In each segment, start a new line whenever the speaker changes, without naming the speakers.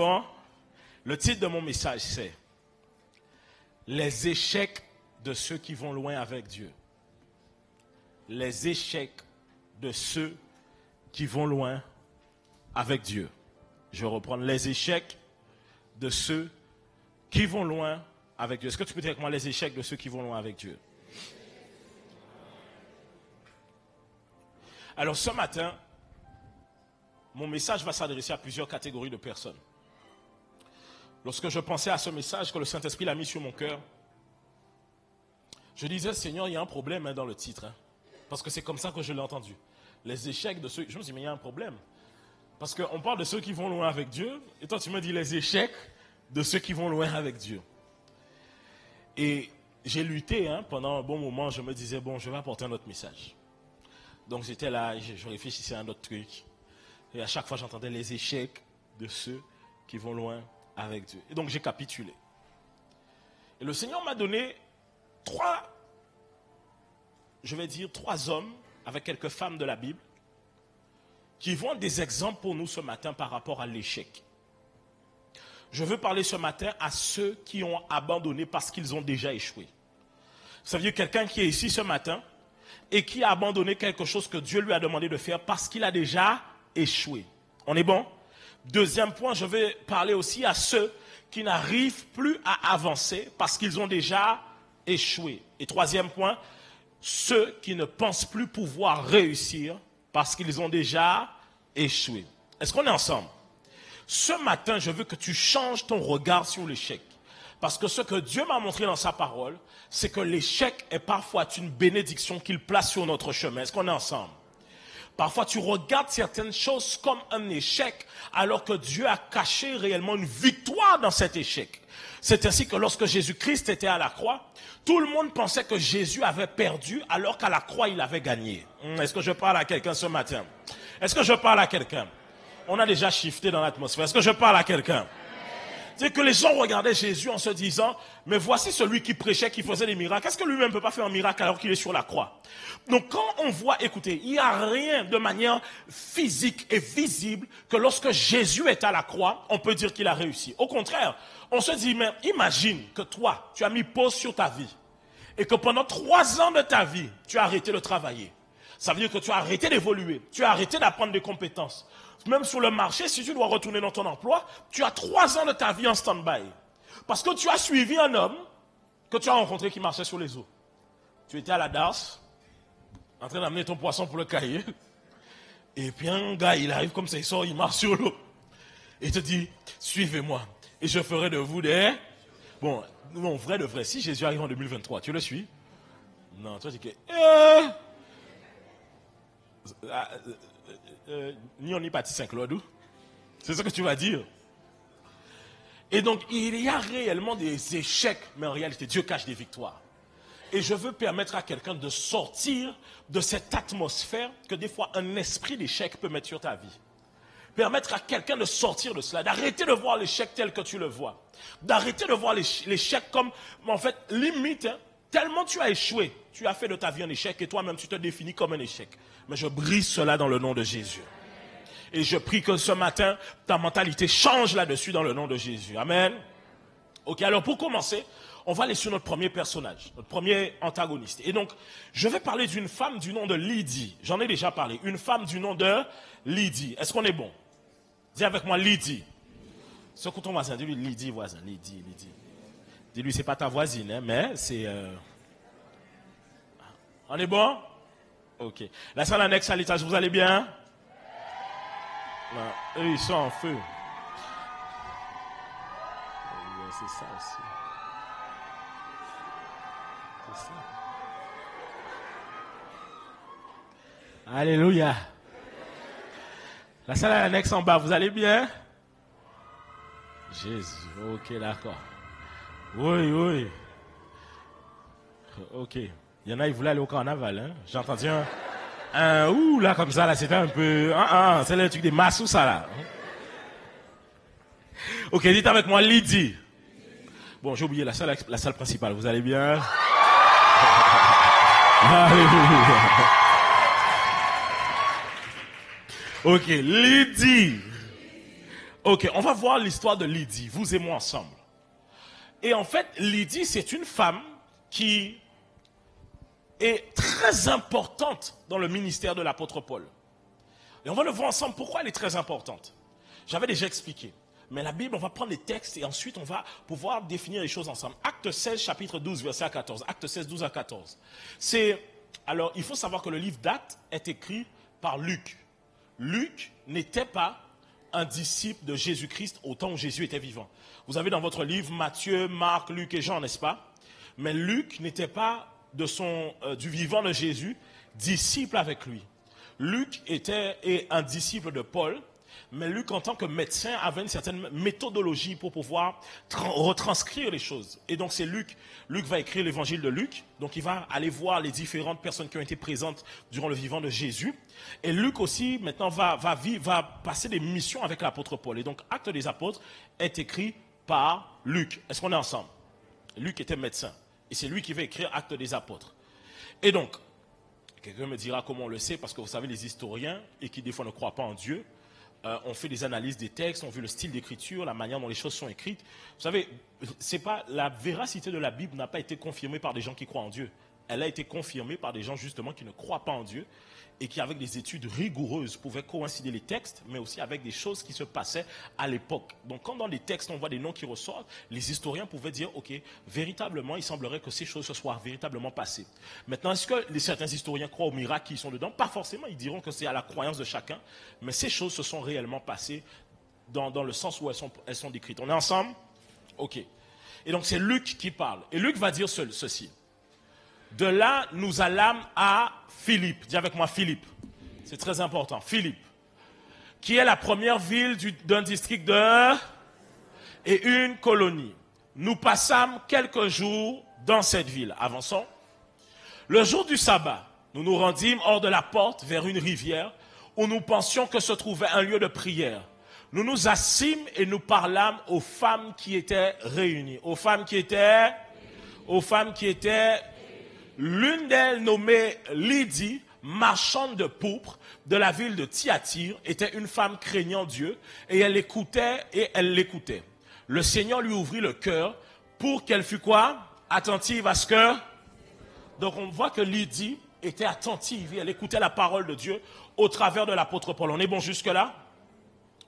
bon? Le titre de mon message, c'est « Les échecs de ceux qui vont loin avec Dieu ». Les échecs de ceux qui vont loin avec Dieu. Je reprends les échecs de ceux qui vont loin avec Dieu. Est-ce que tu peux dire avec moi les échecs de ceux qui vont loin avec Dieu? Alors ce matin, mon message va s'adresser à plusieurs catégories de personnes. Lorsque je pensais à ce message que le Saint-Esprit l'a mis sur mon cœur, je disais, Seigneur, il y a un problème dans le titre. Parce que c'est comme ça que je l'ai entendu. Les échecs de ceux... Je me suis dit, mais il y a un problème. Parce qu'on parle de ceux qui vont loin avec Dieu, et toi tu me dis les échecs de ceux qui vont loin avec Dieu. Et j'ai lutté pendant un bon moment, je me disais, bon, je vais apporter un autre message. Donc j'étais là, je réfléchissais à un autre truc. Et à chaque fois, j'entendais les échecs de ceux qui vont loin avec Dieu. Et donc j'ai capitulé. Et le Seigneur m'a donné trois hommes avec quelques femmes de la Bible qui vont être des exemples pour nous ce matin par rapport à l'échec. Je veux parler ce matin à ceux qui ont abandonné parce qu'ils ont déjà échoué. Ça veut dire quelqu'un qui est ici ce matin et qui a abandonné quelque chose que Dieu lui a demandé de faire parce qu'il a déjà échoué. On est bon? Deuxième point, je vais parler aussi à ceux qui n'arrivent plus à avancer parce qu'ils ont déjà échoué. Et troisième point, ceux qui ne pensent plus pouvoir réussir parce qu'ils ont déjà échoué. Est-ce qu'on est ensemble? Ce matin, je veux que tu changes ton regard sur l'échec. Parce que ce que Dieu m'a montré dans sa parole, c'est que l'échec est parfois une bénédiction qu'il place sur notre chemin. Est-ce qu'on est ensemble? Parfois, tu regardes certaines choses comme un échec, alors que Dieu a caché réellement une victoire dans cet échec. C'est ainsi que lorsque Jésus-Christ était à la croix, tout le monde pensait que Jésus avait perdu, alors qu'à la croix, il avait gagné. Est-ce que je parle à quelqu'un ce matin? Est-ce que je parle à quelqu'un? On a déjà shifté dans l'atmosphère. Est-ce que je parle à quelqu'un? C'est que les gens regardaient Jésus en se disant, mais voici celui qui prêchait, qui faisait des miracles. Est-ce que lui-même ne peut pas faire un miracle alors qu'il est sur la croix? Donc quand on voit, écoutez, il n'y a rien de manière physique et visible que lorsque Jésus est à la croix, on peut dire qu'il a réussi. Au contraire, on se dit, mais imagine que toi, tu as mis pause sur ta vie et que pendant 3 ans de ta vie, tu as arrêté de travailler. Ça veut dire que tu as arrêté d'évoluer, tu as arrêté d'apprendre des compétences. Même sur le marché, si tu dois retourner dans ton emploi, tu as 3 ans de ta vie en stand-by. Parce que tu as suivi un homme que tu as rencontré qui marchait sur les eaux. Tu étais à la DAS, en train d'amener ton poisson pour le cahier. Et puis un gars, il arrive comme ça, il sort, il marche sur l'eau. Et il te dit, suivez-moi. Et je ferai de vous des... Bon, non, vrai de vrai, si Jésus arrive en 2023, tu le suis? Non, tu vas dire que... ni on n'y partit Saint-Claude. C'est ce que tu vas dire. Et donc, il y a réellement des échecs, mais en réalité, Dieu cache des victoires. Et je veux permettre à quelqu'un de sortir de cette atmosphère que des fois un esprit d'échec peut mettre sur ta vie. Permettre à quelqu'un de sortir de cela, d'arrêter de voir l'échec tel que tu le vois. D'arrêter de voir l'échec comme, en fait, limite, tellement tu as échoué, tu as fait de ta vie un échec et toi-même tu te définis comme un échec. Mais je brise cela dans le nom de Jésus. Et je prie que ce matin, ta mentalité change là-dessus dans le nom de Jésus. Amen. Ok, alors pour commencer, on va aller sur notre premier personnage, notre premier antagoniste. Et donc, je vais parler d'une femme du nom de Lydie. J'en ai déjà parlé. Une femme du nom de Lydie. Est-ce qu'on est bon? Dis avec moi Lydie. Secoue ton voisin, dis-lui Lydie, voisin. Lydie. Dis-lui, c'est pas ta voisine, mais c'est... On est bon? Ok. La salle annexe à l'étage, vous allez bien? Eux, ils sont en feu. C'est ça aussi. C'est ça. Alléluia. La salle annexe en bas, vous allez bien? Jésus, ok, d'accord. Oui. Ok. Il y en a, ils voulaient aller au carnaval, hein? J'ai entendu un ouh, là, comme ça, là, c'était un peu... c'est le truc des masses ou ça, là. Ok, dites avec moi, Lydie. Bon, j'ai oublié la salle principale, vous allez bien? Alléluia. Ok, Lydie. Ok, on va voir l'histoire de Lydie, vous et moi ensemble. Et en fait, Lydie, c'est une femme qui est très importante dans le ministère de l'apôtre Paul. Et on va le voir ensemble pourquoi elle est très importante. J'avais déjà expliqué. Mais la Bible, on va prendre les textes et ensuite on va pouvoir définir les choses ensemble. Acte 16, chapitre 12, verset 14. Acte 16, 12 à 14. Alors, il faut savoir que le livre d'Actes est écrit par Luc. Luc n'était pas un disciple de Jésus-Christ au temps où Jésus était vivant. Vous avez dans votre livre Matthieu, Marc, Luc et Jean, n'est-ce pas? Mais Luc n'était pas du vivant de Jésus, disciple avec lui. Luc était un disciple de Paul, mais Luc, en tant que médecin, avait une certaine méthodologie pour pouvoir retranscrire les choses. Et donc c'est Luc va écrire l'évangile de Luc, donc il va aller voir les différentes personnes qui ont été présentes durant le vivant de Jésus. Et Luc aussi, maintenant, va passer des missions avec l'apôtre Paul. Et donc, Actes des apôtres est écrit par Luc. Est-ce qu'on est ensemble? Luc était médecin. Et c'est lui qui va écrire Actes des apôtres. Et donc, quelqu'un me dira comment on le sait, parce que vous savez, les historiens, et qui des fois ne croient pas en Dieu, on fait des analyses des textes, on vu le style d'écriture, la manière dont les choses sont écrites. Vous savez, la véracité de la Bible n'a pas été confirmée par des gens qui croient en Dieu. Elle a été confirmée par des gens justement qui ne croient pas en Dieu et qui, avec des études rigoureuses, pouvaient coïncider les textes, mais aussi avec des choses qui se passaient à l'époque. Donc quand dans les textes, on voit des noms qui ressortent, les historiens pouvaient dire, ok, véritablement, il semblerait que ces choses se soient véritablement passées. Maintenant, est-ce que certains historiens croient aux miracles qui sont dedans? Pas forcément, ils diront que c'est à la croyance de chacun, mais ces choses se sont réellement passées dans le sens où elles sont décrites. On est ensemble? Ok. Et donc c'est Luc qui parle. Et Luc va dire ceci. De là, nous allâmes à Philippe. Dis avec moi Philippe. C'est très important. Philippe. Qui est la première ville d'un district et une colonie. Nous passâmes quelques jours dans cette ville. Avançons. Le jour du sabbat, nous nous rendîmes hors de la porte vers une rivière où nous pensions que se trouvait un lieu de prière. Nous nous assîmes et nous parlâmes aux femmes qui étaient réunies. Aux femmes qui étaient... L'une d'elles, nommée Lydie, marchande de pourpre de la ville de Thyatire, était une femme craignant Dieu et elle l'écoutait. Le Seigneur lui ouvrit le cœur pour qu'elle fût quoi? Attentive à ce que... Donc on voit que Lydie était attentive et elle écoutait la parole de Dieu au travers de l'apôtre Paul. On est bon jusque-là?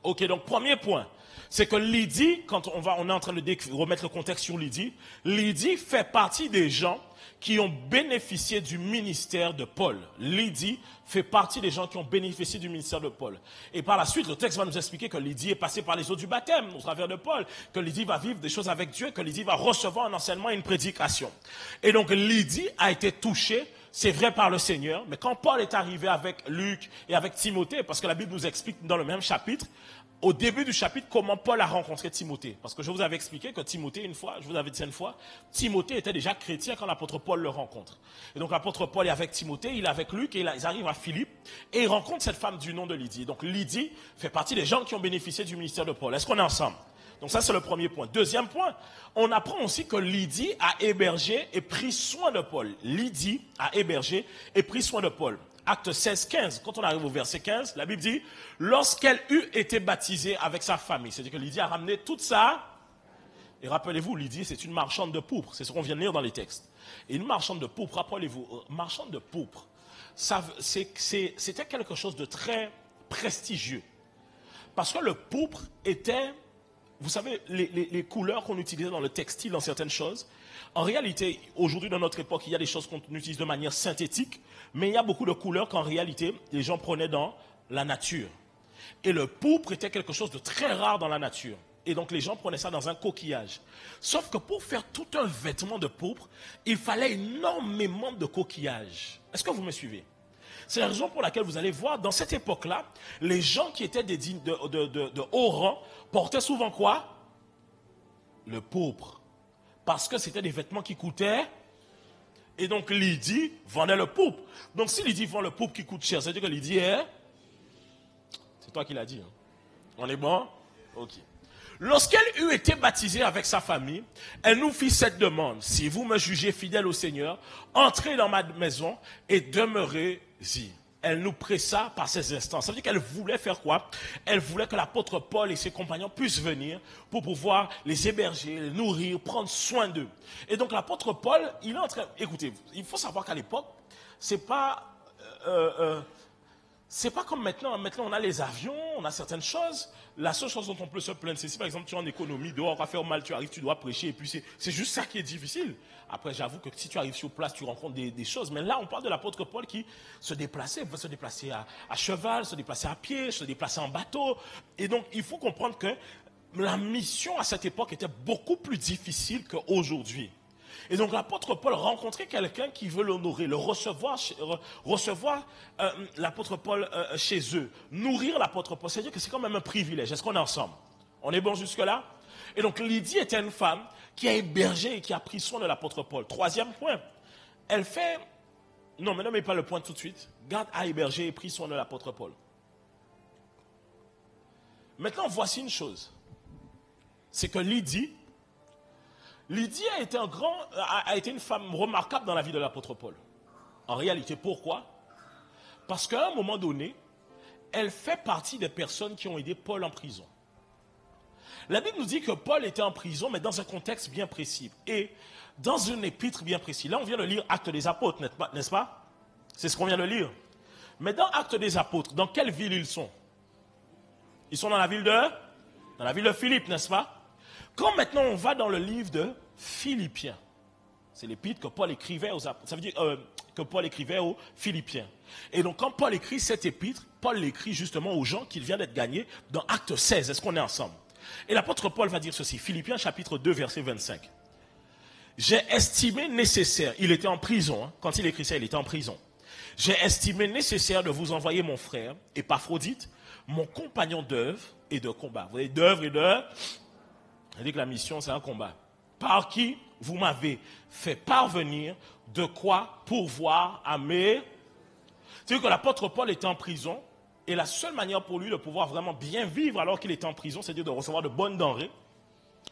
Ok, donc premier point, c'est que Lydie, quand on est en train de remettre le contexte sur Lydie, Lydie fait partie des gens qui ont bénéficié du ministère de Paul. Lydie fait partie des gens qui ont bénéficié du ministère de Paul. Et par la suite, le texte va nous expliquer que Lydie est passée par les eaux du baptême au travers de Paul, que Lydie va vivre des choses avec Dieu, que Lydie va recevoir un enseignement et une prédication. Et donc Lydie a été touchée, c'est vrai, par le Seigneur, mais quand Paul est arrivé avec Luc et avec Timothée, parce que la Bible nous explique dans le même chapitre, au début du chapitre, comment Paul a rencontré Timothée. Parce que je vous avais expliqué que Timothée, je vous avais dit une fois, Timothée était déjà chrétien quand l'apôtre Paul le rencontre. Et donc l'apôtre Paul est avec Timothée, il est avec Luc, et ils arrivent à Philippe, et ils rencontrent cette femme du nom de Lydie. Et donc Lydie fait partie des gens qui ont bénéficié du ministère de Paul. Est-ce qu'on est ensemble? Donc ça, c'est le premier point. Deuxième point, on apprend aussi que Lydie a hébergé et pris soin de Paul. Lydie a hébergé et pris soin de Paul. Acte 16, 15, quand on arrive au verset 15, la Bible dit, lorsqu'elle eut été baptisée avec sa famille, c'est-à-dire que Lydie a ramené toute ça, et rappelez-vous, Lydie, c'est une marchande de pourpre, c'est ce qu'on vient de lire dans les textes. Et une marchande de pourpre, rappelez-vous, marchande de pourpre, c'était quelque chose de très prestigieux. Parce que le pourpre était, vous savez, les couleurs qu'on utilisait dans le textile, dans certaines choses. En réalité, aujourd'hui, dans notre époque, il y a des choses qu'on utilise de manière synthétique, mais il y a beaucoup de couleurs qu'en réalité, les gens prenaient dans la nature. Et le pourpre était quelque chose de très rare dans la nature. Et donc, les gens prenaient ça dans un coquillage. Sauf que pour faire tout un vêtement de pourpre, il fallait énormément de coquillages. Est-ce que vous me suivez? C'est la raison pour laquelle vous allez voir, dans cette époque-là, les gens qui étaient de haut rang portaient souvent quoi? Le pourpre. Parce que c'était des vêtements qui coûtaient. Et donc Lydie vendait le pourpre. Donc si Lydie vend le pourpre qui coûte cher, c'est-à-dire que Lydie est... C'est toi qui l'as dit. Hein? On est bon? Ok. Lorsqu'elle eut été baptisée avec sa famille, elle nous fit cette demande. Si vous me jugez fidèle au Seigneur, entrez dans ma maison et demeurez-y. elle nous pressa par ses instants. Ça veut dire qu'elle voulait faire quoi? Elle voulait que l'apôtre Paul et ses compagnons puissent venir pour pouvoir les héberger, les nourrir, prendre soin d'eux. Et donc l'apôtre Paul, il est en train... Écoutez, il faut savoir qu'à l'époque, c'est pas comme maintenant. Maintenant, on a les avions, on a certaines choses. La seule chose dont on peut se plaindre, c'est si par exemple tu es en économie, dehors, à faire mal, tu arrives, tu dois prêcher, et puis c'est juste ça qui est difficile. Après, j'avoue que si tu arrives sur place, tu rencontres des choses. Mais là, on parle de l'apôtre Paul qui se déplaçait, se déplacer à cheval, se déplacer à pied, se déplacer en bateau. Et donc, il faut comprendre que la mission à cette époque était beaucoup plus difficile qu'aujourd'hui. Et donc l'apôtre Paul rencontrait quelqu'un qui veut l'honorer, le recevoir l'apôtre Paul chez eux, nourrir l'apôtre Paul. C'est-à-dire que c'est quand même un privilège. Est-ce qu'on est ensemble? On est bon jusque-là? Et donc Lydie était une femme qui a hébergé et qui a pris soin de l'apôtre Paul. Troisième point, elle fait... Non, mais ne mets pas le point tout de suite. Garde à héberger et pris soin de l'apôtre Paul. Maintenant, voici une chose. C'est que Lydie a été une femme remarquable dans la vie de l'apôtre Paul. En réalité, pourquoi? Parce qu'à un moment donné, elle fait partie des personnes qui ont aidé Paul en prison. La Bible nous dit que Paul était en prison, mais dans un contexte bien précis. Et dans une épître bien précise. Là, on vient de lire Actes des Apôtres, n'est-ce pas? C'est ce qu'on vient de lire. Mais dans Actes des Apôtres, dans quelle ville ils sont? Ils sont dans la ville de Philippe, n'est-ce pas? Quand maintenant on va dans le livre de Philippiens, c'est l'épître que Paul écrivait aux apôtres, ça veut dire que Paul écrivait aux Philippiens. Et donc quand Paul écrit cette épître, Paul l'écrit justement aux gens qu'il vient d'être gagné dans Acte 16. Est-ce qu'on est ensemble? Et l'apôtre Paul va dire ceci, Philippiens chapitre 2 verset 25. J'ai estimé nécessaire, il était en prison, quand il écrit ça, il était en prison. J'ai estimé nécessaire de vous envoyer mon frère, Épaphrodite, mon compagnon d'œuvre et de combat. Vous voyez, d'œuvre et de... Je dis que la mission, c'est un combat. Par qui vous m'avez fait parvenir de quoi pourvoir à mes... C'est-à-dire que l'apôtre Paul était en prison, et la seule manière pour lui de pouvoir vraiment bien vivre alors qu'il était en prison, c'est-à-dire de recevoir de bonnes denrées,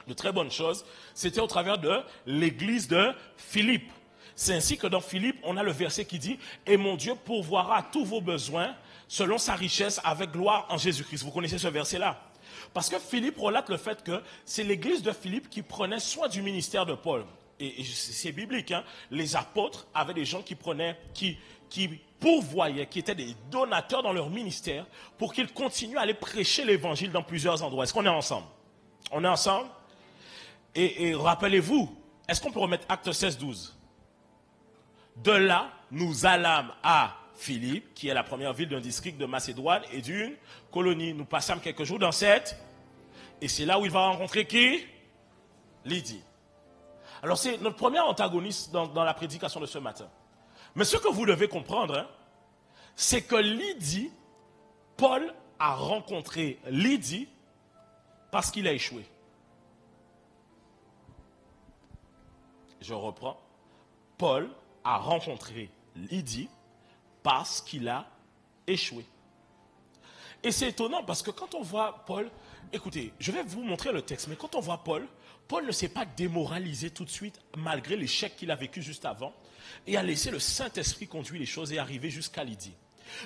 de très bonnes choses, c'était au travers de l'église de Philippe. C'est ainsi que dans Philippe, on a le verset qui dit « Et mon Dieu pourvoira tous vos besoins selon sa richesse avec gloire en Jésus-Christ ». Vous connaissez ce verset-là? Parce que Philippe relate le fait que c'est l'église de Philippe qui prenait soin du ministère de Paul. Et c'est biblique, hein? Les apôtres avaient des gens qui pourvoyaient, qui étaient des donateurs dans leur ministère pour qu'ils continuent à aller prêcher l'évangile dans plusieurs endroits. Est-ce qu'on est ensemble? On est ensemble? Et rappelez-vous, est-ce qu'on peut remettre Acte 16, 12? De là, nous allâmes à Philippe, qui est la première ville d'un district de Macédoine et d'une colonie. Nous passâmes quelques jours dans cette, et c'est là où il va rencontrer qui? Lydie. Alors c'est notre premier antagoniste dans la prédication de ce matin. Mais ce que vous devez comprendre, hein, c'est que Lydie, Paul a rencontré Lydie parce qu'il a échoué. Je reprends. Paul a rencontré Lydie parce qu'il a échoué. Et c'est étonnant parce que quand on voit Paul, écoutez, je vais vous montrer le texte, mais quand on voit Paul, Paul ne s'est pas démoralisé tout de suite malgré l'échec qu'il a vécu juste avant et a laissé le Saint-Esprit conduire les choses et arriver jusqu'à Lydie.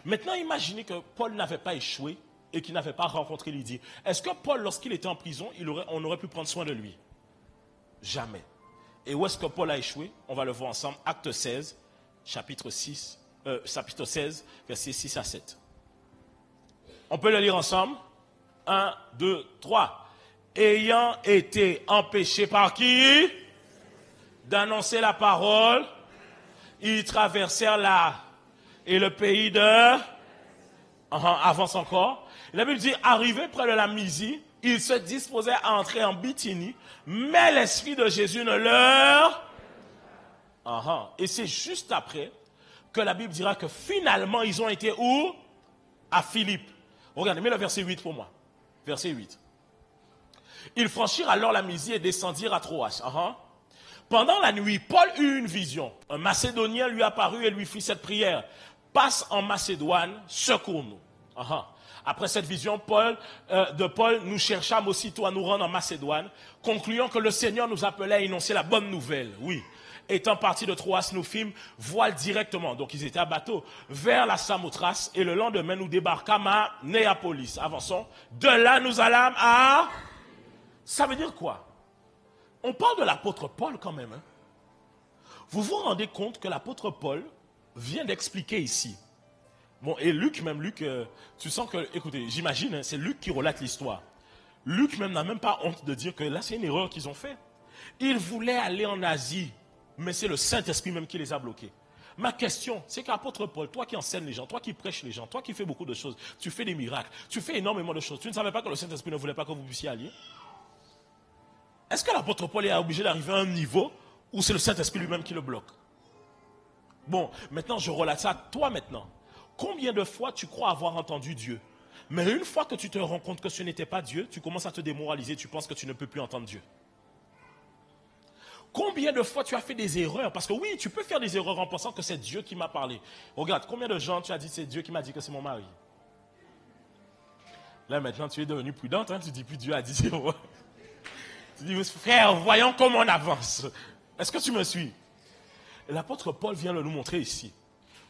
Maintenant, imaginez que Paul n'avait pas échoué et qu'il n'avait pas rencontré Lydie. Est-ce que Paul, lorsqu'il était en prison, on aurait pu prendre soin de lui? Jamais. Et où est-ce que Paul a échoué? On va le voir ensemble. Acte 16, chapitre 16, versets 6 à 7. On peut le lire ensemble. 1, 2, 3. Ayant été empêché par qui? D'annoncer la parole, ils traversèrent et le pays de... avance encore. La Bible dit, arrivé près de la Mysie, ils se disposaient à entrer en Bithynie, mais l'Esprit de Jésus ne leur... Et c'est juste après que la Bible dira que finalement, ils ont été où? À Philippe. Regardez, mets le verset 8 pour moi. Verset 8. Ils franchirent alors la Mysie et descendirent à Troas. Pendant la nuit, Paul eut une vision. Un Macédonien lui apparut et lui fit cette prière. Passe en Macédoine, secours-nous. Après cette vision, Paul, nous cherchâmes aussitôt à nous rendre en Macédoine, concluant que le Seigneur nous appelait à énoncer la bonne nouvelle. Oui. étant partis de Troas nous fîmes voile directement, donc ils étaient à bateau, vers la Samothrace, et le lendemain nous débarquâmes à Néapolis. Avançons. De là nous allâmes à... Ça veut dire quoi? On parle de l'apôtre Paul quand même. Hein? Vous vous rendez compte que l'apôtre Paul vient d'expliquer ici. Bon, et Luc, tu sens que, écoutez, j'imagine, hein, c'est Luc qui relate l'histoire. Luc même n'a même pas honte de dire que là, c'est une erreur qu'ils ont fait. Ils voulaient aller en Asie, mais c'est le Saint-Esprit même qui les a bloqués. Ma question, c'est qu'apôtre Paul, toi qui enseignes les gens, toi qui prêches les gens, toi qui fais beaucoup de choses, tu fais des miracles, tu fais énormément de choses, tu ne savais pas que le Saint-Esprit ne voulait pas que vous puissiez aller? Est-ce que l'apôtre Paul est obligé d'arriver à un niveau où c'est le Saint-Esprit lui-même qui le bloque? Bon, maintenant je relate ça à toi maintenant. Combien de fois tu crois avoir entendu Dieu? Mais une fois que tu te rends compte que ce n'était pas Dieu, tu commences à te démoraliser, tu penses que tu ne peux plus entendre Dieu. Combien de fois tu as fait des erreurs? Parce que oui, tu peux faire des erreurs en pensant que c'est Dieu qui m'a parlé. Regarde, combien de gens tu as dit c'est Dieu qui m'a dit que c'est mon mari? Là maintenant tu es devenu prudente, hein? Tu dis plus Dieu a dit c'est moi. Tu dis frère, voyons comment on avance. Est-ce que tu me suis? Et l'apôtre Paul vient de nous montrer ici.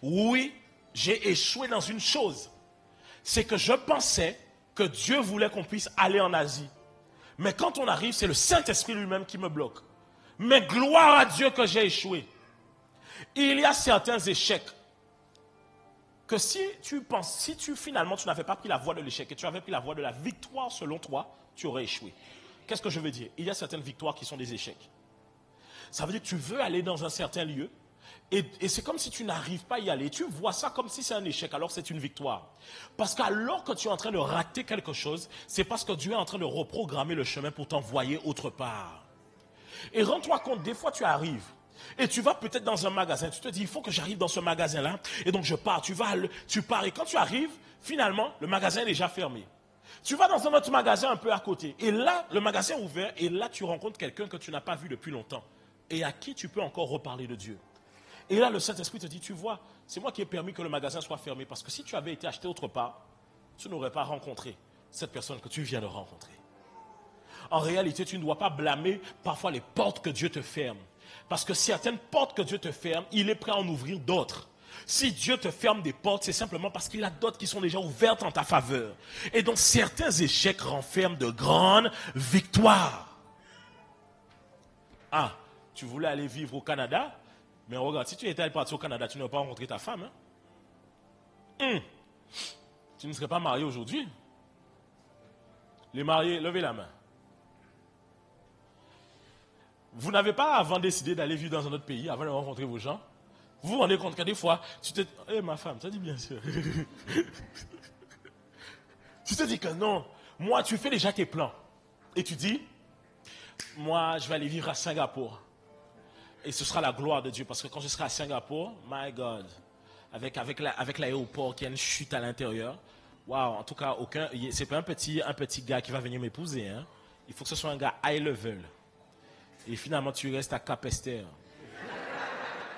Oui, j'ai échoué dans une chose. C'est que je pensais que Dieu voulait qu'on puisse aller en Asie. Mais quand on arrive, c'est le Saint-Esprit lui-même qui me bloque. Mais gloire à Dieu que j'ai échoué. Il y a certains échecs que si finalement tu n'avais pas pris la voie de l'échec et tu avais pris la voie de la victoire selon toi, tu aurais échoué. Qu'est-ce que je veux dire? Il y a certaines victoires qui sont des échecs. Ça veut dire que tu veux aller dans un certain lieu et c'est comme si tu n'arrives pas à y aller. Tu vois ça comme si c'est un échec alors que c'est une victoire. Parce qu'alors que tu es en train de rater quelque chose, c'est parce que Dieu est en train de reprogrammer le chemin pour t'envoyer autre part. Et rends-toi compte, des fois tu arrives et tu vas peut-être dans un magasin, tu te dis il faut que j'arrive dans ce magasin-là et donc je pars, tu pars et quand tu arrives, finalement le magasin est déjà fermé. Tu vas dans un autre magasin un peu à côté et là le magasin est ouvert et là tu rencontres quelqu'un que tu n'as pas vu depuis longtemps et à qui tu peux encore reparler de Dieu. Et là le Saint-Esprit te dit tu vois, c'est moi qui ai permis que le magasin soit fermé parce que si tu avais été acheté autre part, tu n'aurais pas rencontré cette personne que tu viens de rencontrer. En réalité, tu ne dois pas blâmer parfois les portes que Dieu te ferme. Parce que certaines portes que Dieu te ferme, il est prêt à en ouvrir d'autres. Si Dieu te ferme des portes, c'est simplement parce qu'il y a d'autres qui sont déjà ouvertes en ta faveur. Et donc certains échecs renferment de grandes victoires. Ah, tu voulais aller vivre au Canada, mais regarde, si tu étais parti au Canada, tu n'aurais pas rencontré ta femme. Hein? Tu ne serais pas marié aujourd'hui. Les mariés, levez la main. Vous n'avez pas avant décidé d'aller vivre dans un autre pays, avant de rencontrer vos gens. Vous vous rendez compte que des fois, tu te dis, ma femme, ça dit bien sûr. Tu te dis que non, moi tu fais déjà tes plans. Et tu dis, moi je vais aller vivre à Singapour. Et ce sera la gloire de Dieu, parce que quand je serai à Singapour, my God, avec l'aéroport qui a une chute à l'intérieur, waouh, en tout cas, c'est pas un petit gars qui va venir m'épouser. Hein. Il faut que ce soit un gars high level. Et finalement, tu restes à Capesterre.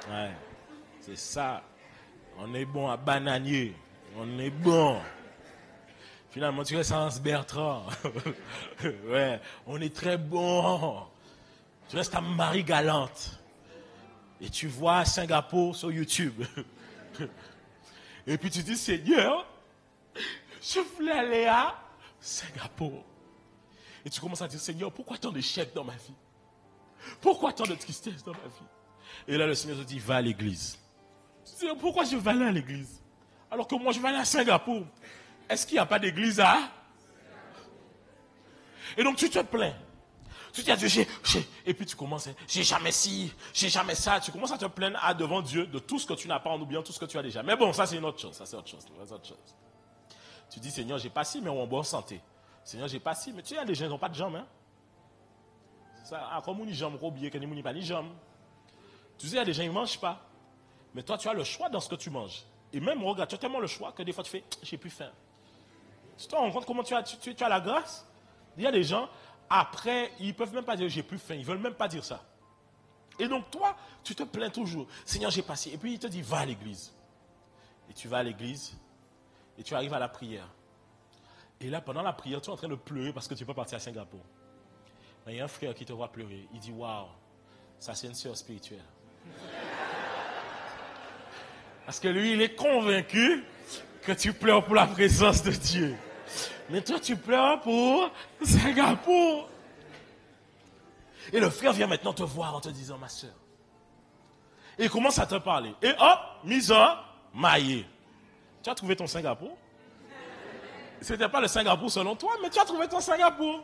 Ouais, c'est ça. On est bon à Bananier. On est bon. Finalement, tu restes à Hans Bertrand. Ouais, on est très bon. Tu restes à Marie-Galante. Et tu vois Singapour sur YouTube. Et puis tu dis, Seigneur, je voulais aller à Singapour. Et tu commences à dire, Seigneur, pourquoi tant d'échecs dans ma vie? Pourquoi tant de tristesse dans ma vie? Et là, le Seigneur te dit, va à l'église. Tu dis, pourquoi je vais aller à l'église? Alors que moi, je vais aller à Singapour. Est-ce qu'il n'y a pas d'église là? Et donc, tu te plains. Tu dis à Dieu, et puis tu commences, j'ai jamais ci, j'ai jamais ça. Tu commences à te plaindre devant Dieu de tout ce que tu n'as pas en oubliant tout ce que tu as déjà. Mais bon, ça, c'est une autre chose. Ça, c'est autre chose. Tu dis, Seigneur, j'ai pas ci, mais on est en bonne santé. Seigneur, j'ai pas ci, mais tu sais, les gens n'ont pas de jambes, hein? Comme on y jambe, oublier qu'on n'y pas ni jambes. Tu sais, il y a des gens qui ne mangent pas. Mais toi, tu as le choix dans ce que tu manges. Et même, regarde, tu as tellement le choix que des fois, tu fais, j'ai plus faim. Tu te rends compte comment tu as la grâce? Il y a des gens, après, ils ne peuvent même pas dire, j'ai plus faim. Ils ne veulent même pas dire ça. Et donc, toi, tu te plains toujours. Seigneur, j'ai passé. Et puis, il te dit, va à l'église. Et tu vas à l'église. Et tu arrives à la prière. Et là, pendant la prière, tu es en train de pleurer parce que tu ne peux pas partir à Singapour. Mais il y a un frère qui te voit pleurer. Il dit, waouh, ça c'est une sœur spirituelle. Parce que lui, il est convaincu que tu pleures pour la présence de Dieu. Mais toi, tu pleures pour Singapour. Et le frère vient maintenant te voir en te disant, ma soeur. Et il commence à te parler. Et hop, mise en maillé. Tu as trouvé ton Singapour? Ce n'était pas le Singapour selon toi, mais tu as trouvé ton Singapour.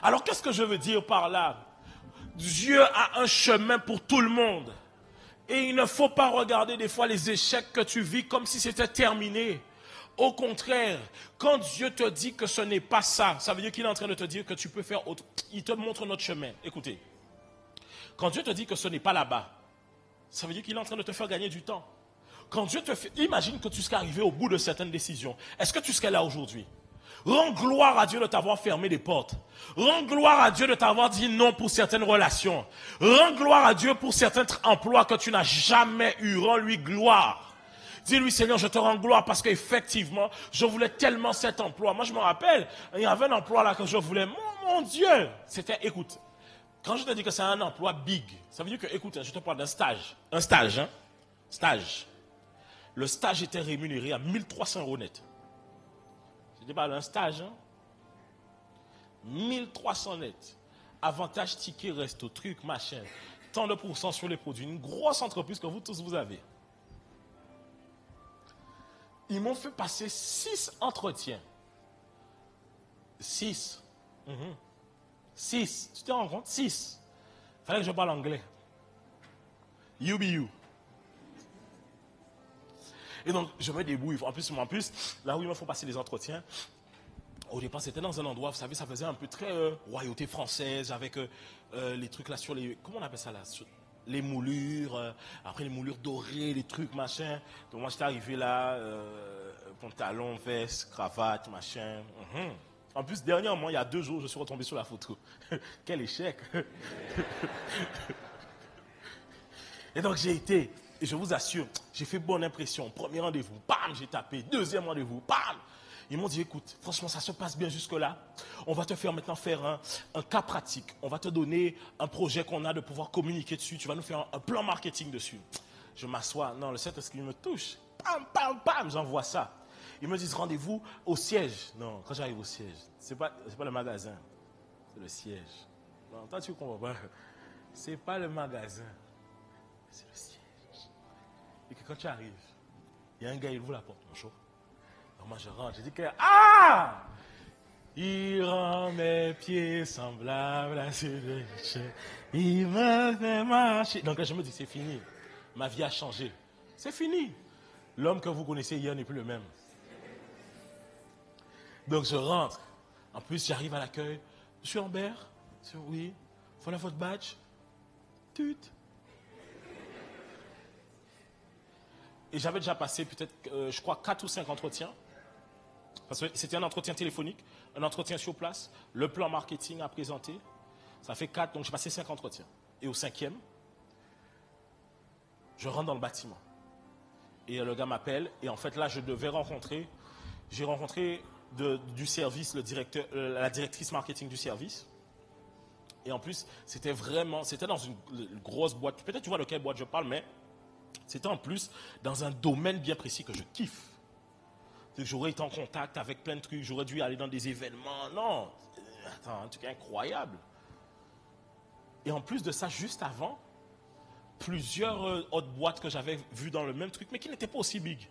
Alors, qu'est-ce que je veux dire par là? Dieu a un chemin pour tout le monde. Et il ne faut pas regarder des fois les échecs que tu vis comme si c'était terminé. Au contraire, quand Dieu te dit que ce n'est pas ça, ça veut dire qu'il est en train de te dire que tu peux faire autre. Il te montre notre chemin. Écoutez, quand Dieu te dit que ce n'est pas là-bas, ça veut dire qu'il est en train de te faire gagner du temps. Quand Dieu te fait, imagine que tu serais arrivé au bout de certaines décisions. Est-ce que tu serais là aujourd'hui? Rends gloire à Dieu de t'avoir fermé des portes. Rends gloire à Dieu de t'avoir dit non pour certaines relations. Rends gloire à Dieu pour certains emplois que tu n'as jamais eu. Rends-lui gloire. Dis-lui, Seigneur, je te rends gloire parce qu'effectivement, je voulais tellement cet emploi. Moi, je me rappelle, il y avait un emploi là que je voulais. Mon Dieu! C'était, écoute, quand je te dis que c'est un emploi big, ça veut dire que, écoute, je te parle d'un stage. Un stage, hein? Stage. Le stage était rémunéré à 1300 € net. Je dis pas un stage, hein? 1300 net. Avantage, ticket, resto, truc, machin. Tant de pourcents sur les produits. Une grosse entreprise que vous tous vous avez. Ils m'ont fait passer 6 entretiens. 6. 6. Tu te rends compte? 6. Il fallait que je parle anglais. You be you. Et donc, je me débrouille. En plus, là où il me faut passer les entretiens, au départ, c'était dans un endroit, vous savez, ça faisait un peu très royauté française, avec les trucs là sur les... Comment on appelle ça là? Sur les moulures, après les moulures dorées, les trucs, machin. Donc moi, j'étais arrivé là, pantalon, veste, cravate, machin. En plus, dernièrement, il y a 2 jours, je suis retombé sur la photo. Quel échec. Et donc, j'ai été... Et je vous assure, j'ai fait bonne impression. Premier rendez-vous, bam, j'ai tapé. Deuxième rendez-vous, bam. Ils m'ont dit, écoute, franchement, ça se passe bien jusque-là. On va te faire maintenant faire un cas pratique. On va te donner un projet qu'on a de pouvoir communiquer dessus. Tu vas nous faire un plan marketing dessus. Je m'assois. Non, le Saint-Esprit me touche. Bam, bam, bam, j'envoie ça. Ils me disent, rendez-vous au siège. Non, quand j'arrive au siège, c'est pas le magasin. C'est le siège. Non, toi, tu comprends pas. C'est pas le magasin. C'est le siège. Et que quand tu arrives, il y a un gars, il ouvre la porte, mon chaud. Alors moi, je rentre, je dis que, ah! Il rend mes pieds semblables à ceux de Dieu. Il me fait marcher. Donc je me dis, c'est fini. Ma vie a changé. C'est fini. L'homme que vous connaissez hier n'est plus le même. Donc je rentre. En plus, j'arrive à l'accueil. Monsieur Ambert? Oui. Voilà votre badge. Tut. Et j'avais déjà passé peut-être, je crois, 4 ou 5 entretiens. Parce que c'était un entretien téléphonique, un entretien sur place, le plan marketing à présenter. Ça fait 4, donc j'ai passé 5 entretiens. Et au 5e, je rentre dans le bâtiment. Et le gars m'appelle. Et en fait, là, j'ai rencontré du service, la directrice marketing du service. Et en plus, c'était dans une grosse boîte. Peut-être tu vois de quelle boîte je parle, mais c'était en plus dans un domaine bien précis que je kiffe. J'aurais été en contact avec plein de trucs, j'aurais dû aller dans des événements. Non, attends, un truc incroyable. Et en plus de ça, juste avant, plusieurs autres boîtes que j'avais vues dans le même truc, mais qui n'étaient pas aussi big,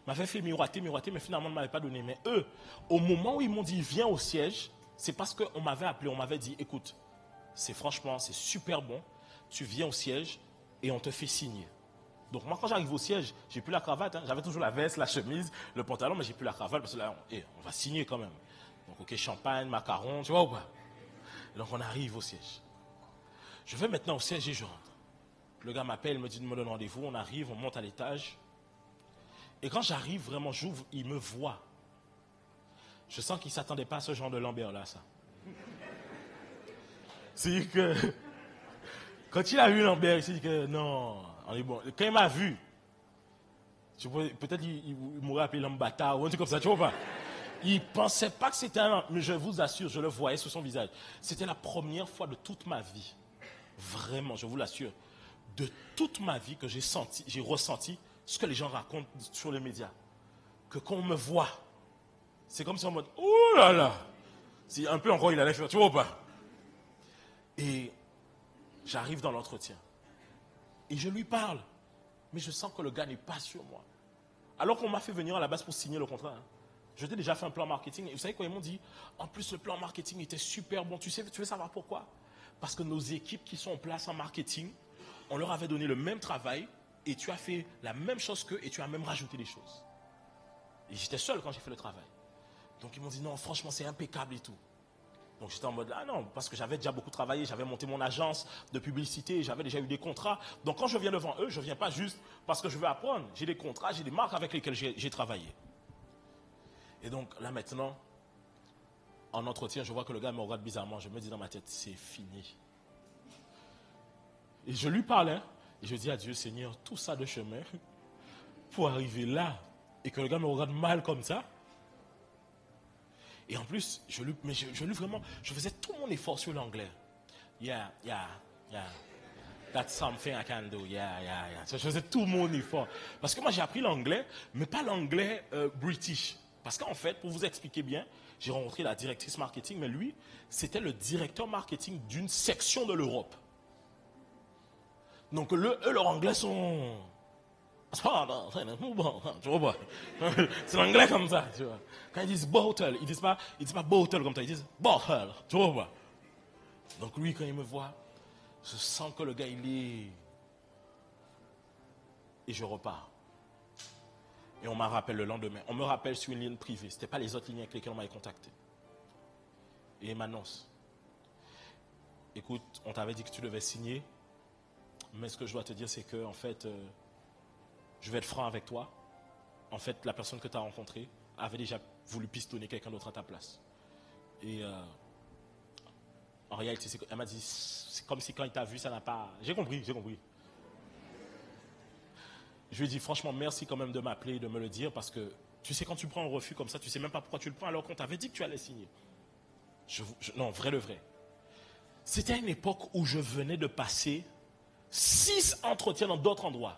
m'avaient fait miroiter, mais finalement ne m'avaient pas donné. Mais eux, au moment où ils m'ont dit viens au siège, c'est parce qu'on m'avait appelé, on m'avait dit écoute, c'est super bon, tu viens au siège et on te fait signer. Donc moi quand j'arrive au siège, j'ai plus la cravate, hein. J'avais toujours la veste, la chemise, le pantalon, mais j'ai plus la cravate parce que là, on va signer quand même. Donc ok, champagne, macaron, tu vois ou pas? Et donc on arrive au siège. Je vais maintenant au siège et je rentre. Le gars m'appelle, il me dit de me donner rendez-vous, on arrive, on monte à l'étage. Et quand j'arrive, vraiment j'ouvre, il me voit. Je sens qu'il ne s'attendait pas à ce genre de Lambert là, ça. C'est que quand il a vu Lambert, il s'est dit que non, on est bon. Quand il m'a vu, peut-être il m'aurait appelé Lambata ou un truc comme ça, tu vois pas? Il ne pensait pas que c'était un... Mais je vous assure, je le voyais sur son visage. C'était la première fois de toute ma vie, vraiment, je vous l'assure, de toute ma vie que j'ai ressenti ce que les gens racontent sur les médias. Que quand on me voit, c'est comme si en mode, oh là là, c'est un peu encore il allait faire, tu vois ou pas? Et j'arrive dans l'entretien. Et je lui parle. Mais je sens que le gars n'est pas sur moi. Alors qu'on m'a fait venir à la base pour signer le contrat. Hein. Je t'ai déjà fait un plan marketing. Et vous savez quoi, ils m'ont dit? En plus, le plan marketing était super bon. Tu veux savoir pourquoi? Parce que nos équipes qui sont en place en marketing, on leur avait donné le même travail et tu as fait la même chose qu'eux et tu as même rajouté des choses. Et j'étais seul quand j'ai fait le travail. Donc ils m'ont dit non, franchement, c'est impeccable et tout. Donc j'étais en mode, ah non, parce que j'avais déjà beaucoup travaillé, j'avais monté mon agence de publicité, j'avais déjà eu des contrats. Donc quand je viens devant eux, je ne viens pas juste parce que je veux apprendre. J'ai des contrats, j'ai des marques avec lesquelles j'ai travaillé. Et donc là maintenant, en entretien, je vois que le gars me regarde bizarrement. Je me dis dans ma tête, c'est fini. Et je lui parlais, et je dis à Dieu, Seigneur, tout ça de chemin pour arriver là, et que le gars me regarde mal comme ça. Et en plus, je faisais tout mon effort sur l'anglais. Yeah. That's something I can do. Yeah. Je faisais tout mon effort. Parce que moi, j'ai appris l'anglais, mais pas l'anglais british. Parce qu'en fait, pour vous expliquer bien, j'ai rencontré la directrice marketing, mais lui, c'était le directeur marketing d'une section de l'Europe. Donc, leur anglais sont... Tu vois pas. C'est l'anglais comme ça, tu vois. Quand ils disent bottle, ils disent pas bottle comme ça, ils disent bottle, tu vois pas. Donc lui, quand il me voit, je sens que le gars, il est... Et je repars. Et on m'a rappelé le lendemain. On me rappelle sur une ligne privée. Ce n'était pas les autres lignes avec lesquelles on m'avait contacté. Et il m'annonce. Écoute, on t'avait dit que tu devais signer, mais ce que je dois te dire, c'est que, en fait... je vais être franc avec toi. En fait, la personne que tu as rencontrée avait déjà voulu pistonner quelqu'un d'autre à ta place. Et en réalité, elle m'a dit, c'est comme si quand il t'a vu, ça n'a pas... J'ai compris. Je lui ai dit, franchement, merci quand même de m'appeler et de me le dire, parce que, tu sais, quand tu prends un refus comme ça, tu ne sais même pas pourquoi tu le prends, alors qu'on t'avait dit que tu allais signer. Non, vrai le vrai. C'était une époque où je venais de passer 6 entretiens dans d'autres endroits.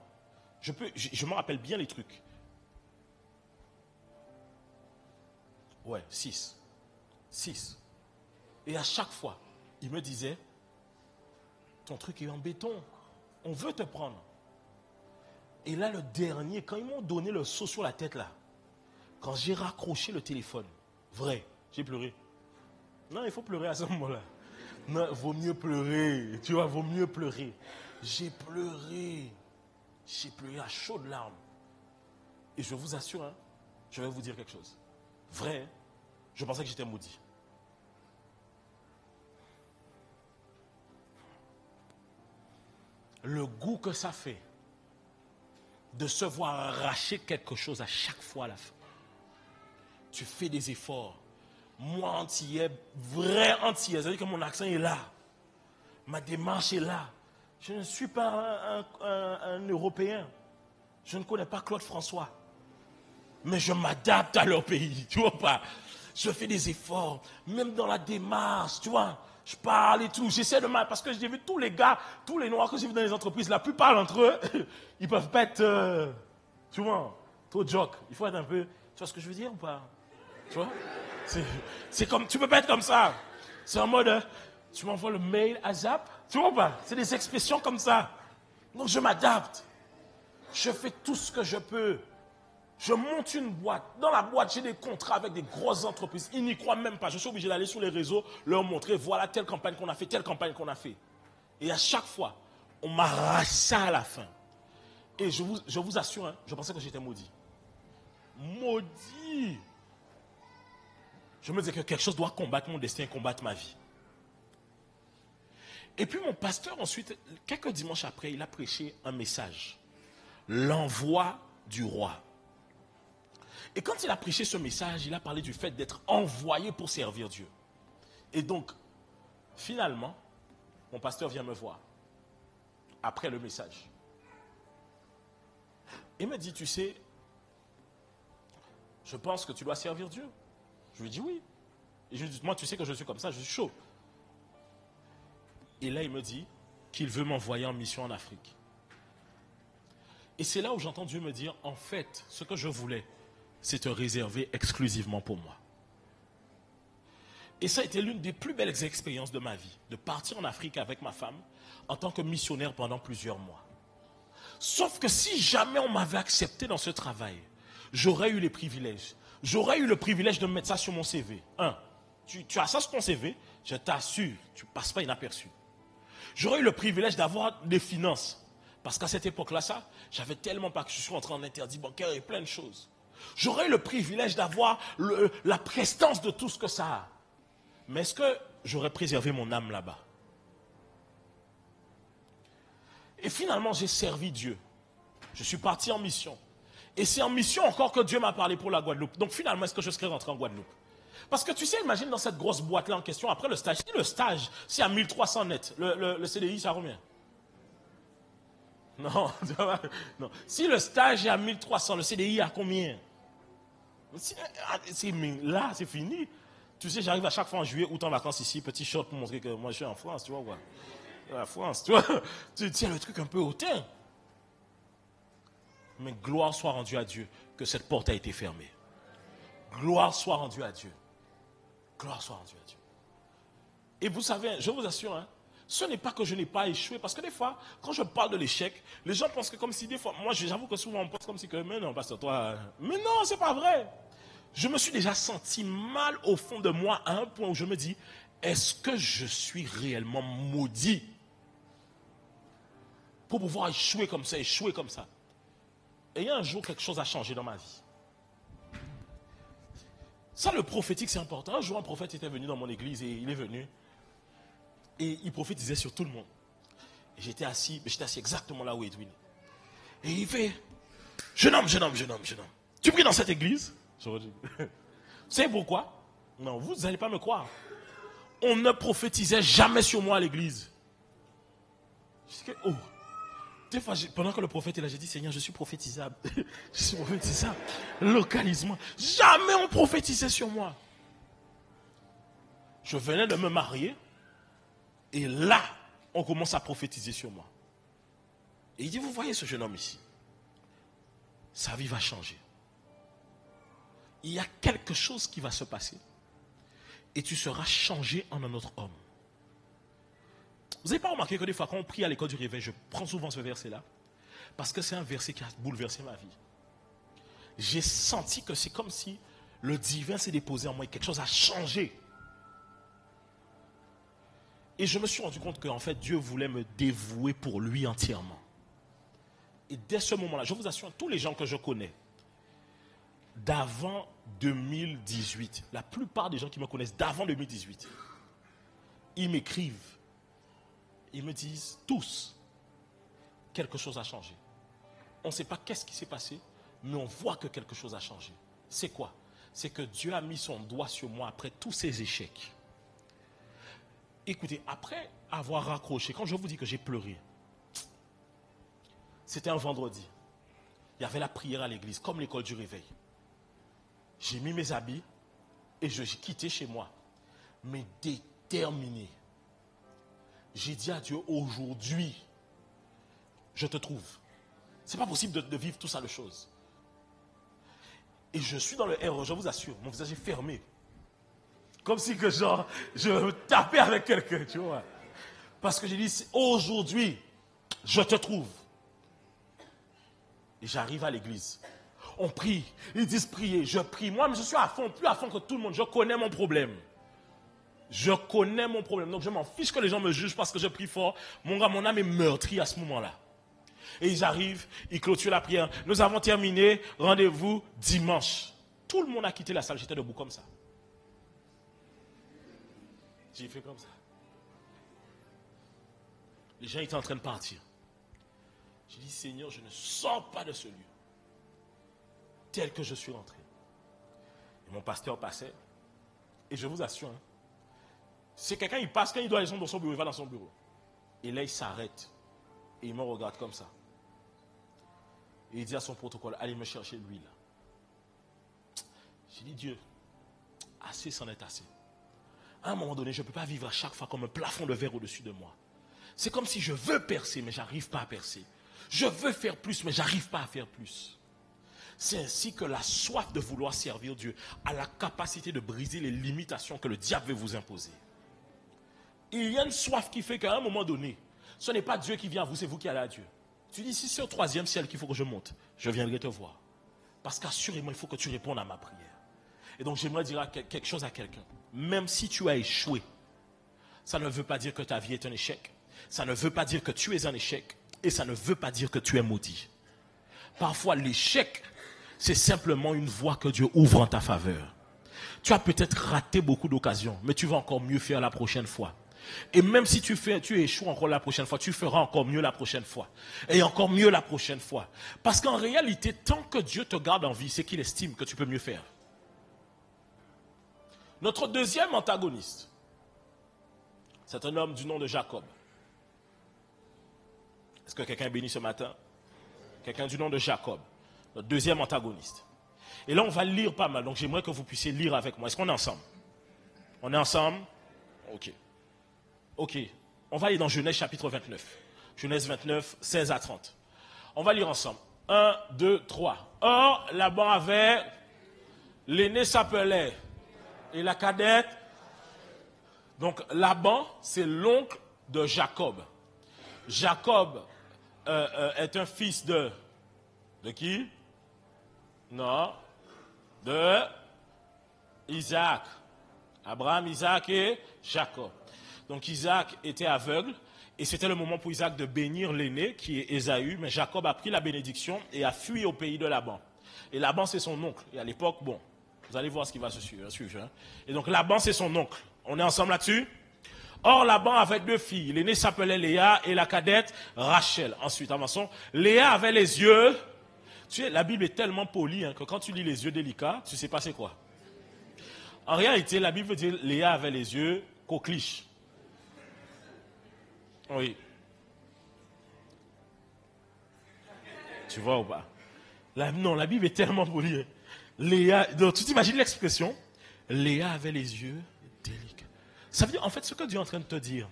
Je me rappelle bien les trucs. Ouais, 6. Et à chaque fois, il me disait, ton truc est en béton. On veut te prendre. Et là, le dernier, quand ils m'ont donné le seau sur la tête, là, quand j'ai raccroché le téléphone, vrai, j'ai pleuré. Non, il faut pleurer à ce moment-là. Non, vaut mieux pleurer. Tu vois, vaut mieux pleurer. J'ai pleuré à chaudes larmes. Et je vous assure, hein, je vais vous dire quelque chose. Vrai, hein, je pensais que j'étais maudit. Le goût que ça fait de se voir arracher quelque chose à chaque fois à la fin. Tu fais des efforts. Moi, antillais, vrai antillais, c'est-à-dire que mon accent est là. Ma démarche est là. Je ne suis pas un Européen. Je ne connais pas Claude François. Mais je m'adapte à leur pays, tu vois pas. Je fais des efforts, même dans la démarche, tu vois. Je parle et tout, j'essaie de parce que j'ai vu tous les gars, tous les noirs que j'ai vu dans les entreprises, la plupart d'entre eux, ils peuvent pas être, tu vois, trop joke. Il faut être un peu, tu vois ce que je veux dire ou pas? Tu vois? C'est comme, tu peux pas être comme ça. C'est en mode, tu m'envoies le mail à Zap, tu vois pas? C'est des expressions comme ça. Donc je m'adapte. Je fais tout ce que je peux. Je monte une boîte. Dans la boîte, j'ai des contrats avec des grosses entreprises. Ils n'y croient même pas. Je suis obligé d'aller sur les réseaux, leur montrer, voilà telle campagne qu'on a fait, telle campagne qu'on a fait. Et à chaque fois, on m'arrache ça à la fin. Et je vous assure, hein, je pensais que j'étais maudit. Maudit. Je me disais que quelque chose doit combattre mon destin, combattre ma vie. Et puis mon pasteur, ensuite, quelques dimanches après, il a prêché un message. L'envoi du roi. Et quand il a prêché ce message, il a parlé du fait d'être envoyé pour servir Dieu. Et donc, finalement, mon pasteur vient me voir, après le message. Il me dit, tu sais, je pense que tu dois servir Dieu. Je lui dis oui. Et je lui dis, moi, tu sais que je suis comme ça, je suis chaud. Et là, il me dit, qu'il veut m'envoyer en mission en Afrique. Et c'est là où j'entends Dieu me dire, en fait, ce que je voulais, c'est te réserver exclusivement pour moi. Et ça a été l'une des plus belles expériences de ma vie, de partir en Afrique avec ma femme en tant que missionnaire pendant plusieurs mois. Sauf que si jamais on m'avait accepté dans ce travail, j'aurais eu les privilèges. J'aurais eu le privilège de mettre ça sur mon CV. Tu as ça sur ton CV, je t'assure, tu ne passes pas inaperçu. J'aurais eu le privilège d'avoir des finances. Parce qu'à cette époque-là, j'avais tellement pas que je suis rentré en interdit bancaire et plein de choses. J'aurais eu le privilège d'avoir la prestance de tout ce que ça a. Mais est-ce que j'aurais préservé mon âme là-bas? Et finalement, j'ai servi Dieu. Je suis parti en mission. Et c'est en mission encore que Dieu m'a parlé pour la Guadeloupe. Donc finalement, est-ce que je serais rentré en Guadeloupe? Parce que tu sais, imagine dans cette grosse boîte-là en question, après le stage, si le stage, c'est à 1300 net, le CDI, ça revient. Non, non. Si le stage est à 1300, le CDI à combien? Là, c'est fini. Tu sais, j'arrive à chaque fois en juillet, août en vacances ici, petit short pour montrer que moi je suis en France, tu vois. Ouais. La France, tu vois. Tu tiens le truc un peu hautain. Mais gloire soit rendue à Dieu que cette porte a été fermée. Gloire soit rendue à Dieu. Gloire soit rendue à Dieu. Et vous savez, je vous assure, hein, ce n'est pas que je n'ai pas échoué, parce que des fois, quand je parle de l'échec, les gens pensent que comme si des fois, moi j'avoue que souvent on pense comme si que, mais non, pasteur, toi, mais non, c'est pas vrai. Je me suis déjà senti mal au fond de moi à un point où je me dis, est-ce que je suis réellement maudit pour pouvoir échouer comme ça? Et il y a un jour, quelque chose a changé dans ma vie. Ça, le prophétique, c'est important. Un jour, un prophète était venu dans mon église et il est venu. Et il prophétisait sur tout le monde. Et j'étais assis exactement là où Edwin. Et il fait, jeune homme. Tu pries dans cette église? J'aurais dit. Vous savez pourquoi? Non, vous n'allez pas me croire. On ne prophétisait jamais sur moi à l'église. Je dis, des fois, pendant que le prophète est là, j'ai dit, Seigneur, je suis prophétisable. Je suis prophétisable. Localise-moi. Jamais on prophétisait sur moi. Je venais de me marier. Et là, on commence à prophétiser sur moi. Et il dit, vous voyez ce jeune homme ici? Sa vie va changer. Il y a quelque chose qui va se passer. Et tu seras changé en un autre homme. Vous n'avez pas remarqué que des fois, quand on prie à l'école du réveil, je prends souvent ce verset-là, parce que c'est un verset qui a bouleversé ma vie. J'ai senti que c'est comme si le divin s'est déposé en moi et quelque chose a changé. Et je me suis rendu compte qu'en fait, Dieu voulait me dévouer pour lui entièrement. Et dès ce moment-là, je vous assure, tous les gens que je connais, d'avant 2018, la plupart des gens qui me connaissent d'avant 2018, ils m'écrivent. Ils me disent tous, quelque chose a changé. On ne sait pas qu'est-ce qui s'est passé, mais on voit que quelque chose a changé. C'est quoi? C'est que Dieu a mis son doigt sur moi après tous ces échecs. Écoutez, après avoir raccroché, quand je vous dis que j'ai pleuré, c'était un vendredi. Il y avait la prière à l'église, comme l'école du réveil. J'ai mis mes habits et j'ai quitté chez moi, mais déterminé. J'ai dit à Dieu, aujourd'hui, je te trouve. C'est pas possible de vivre tout ça de choses. Et je suis dans le RE, je vous assure, mon visage est fermé. Comme si que genre, je tapais avec quelqu'un, tu vois. Parce que j'ai dit, aujourd'hui, je te trouve. Et j'arrive à l'église. On prie, ils disent prier, je prie. Moi, mais je suis à fond, plus à fond que tout le monde. Je connais mon problème. Donc je m'en fiche que les gens me jugent parce que je prie fort. Mon âme est meurtrie à ce moment-là. Et ils arrivent, ils clôturent la prière. Nous avons terminé, rendez-vous dimanche. Tout le monde a quitté la salle, j'étais debout comme ça. J'ai fait comme ça. Les gens étaient en train de partir. J'ai dit, Seigneur, je ne sors pas de ce lieu tel que je suis rentré. Et mon pasteur passait. Et je vous assure, hein, c'est quelqu'un, il passe, quand il doit aller dans son bureau, il va dans son bureau. Et là, il s'arrête. Et il me regarde comme ça. Et il dit à son protocole, allez me chercher l'huile. J'ai dit, Dieu, assez c'en est assez. À un moment donné, je ne peux pas vivre à chaque fois comme un plafond de verre au-dessus de moi. C'est comme si je veux percer, mais j'arrive pas à percer. Je veux faire plus, mais j'arrive pas à faire plus. C'est ainsi que la soif de vouloir servir Dieu a la capacité de briser les limitations que le diable veut vous imposer. Il y a une soif qui fait qu'à un moment donné, ce n'est pas Dieu qui vient à vous, c'est vous qui allez à Dieu. Tu dis, si c'est au 3e ciel qu'il faut que je monte, je viendrai te voir. Parce qu'assurément, il faut que tu répondes à ma prière. Et donc, j'aimerais dire quelque chose à quelqu'un. Même si tu as échoué, ça ne veut pas dire que ta vie est un échec. Ça ne veut pas dire que tu es un échec. Et ça ne veut pas dire que tu es maudit. Parfois, l'échec, c'est simplement une voie que Dieu ouvre en ta faveur. Tu as peut-être raté beaucoup d'occasions, mais tu vas encore mieux faire la prochaine fois. Et même si tu échoues encore la prochaine fois, tu feras encore mieux la prochaine fois. Et encore mieux la prochaine fois. Parce qu'en réalité, tant que Dieu te garde en vie, c'est qu'il estime que tu peux mieux faire. Notre deuxième antagoniste, c'est un homme du nom de Jacob. Est-ce que quelqu'un est béni ce matin? Quelqu'un du nom de Jacob, notre deuxième antagoniste. Et là, on va lire pas mal, donc j'aimerais que vous puissiez lire avec moi. Est-ce qu'on est ensemble? On est ensemble? Ok. Ok. On va aller dans Genèse chapitre 29. Genèse 29, 16 à 30. On va lire ensemble. 1, 2, 3. Or, Laban avait, l'aîné s'appelait, et la cadette. Donc, Laban, c'est l'oncle de Jacob. Jacob est un fils de qui? Non. De Isaac. Abraham, Isaac et Jacob. Donc Isaac était aveugle et c'était le moment pour Isaac de bénir l'aîné qui est Ésaü. Mais Jacob a pris la bénédiction et a fui au pays de Laban. Et Laban c'est son oncle. Et à l'époque, bon, vous allez voir ce qui va se suivre. Hein. Et donc Laban c'est son oncle. On est ensemble là-dessus? Or, Laban avait 2 filles. L'aînée s'appelait Léa et la cadette Rachel. Ensuite, avançons. Léa avait les yeux. Tu sais, la Bible est tellement polie hein, que quand tu lis les yeux délicats, tu sais pas c'est quoi. En réalité, la Bible veut dire Léa avait les yeux coqueliches. Oui. Tu vois ou pas? Non, la Bible est tellement polie. Léa, donc, tu t'imagines l'expression? Léa avait les yeux délicats. Ça veut dire, en fait, ce que Dieu est en train de te dire,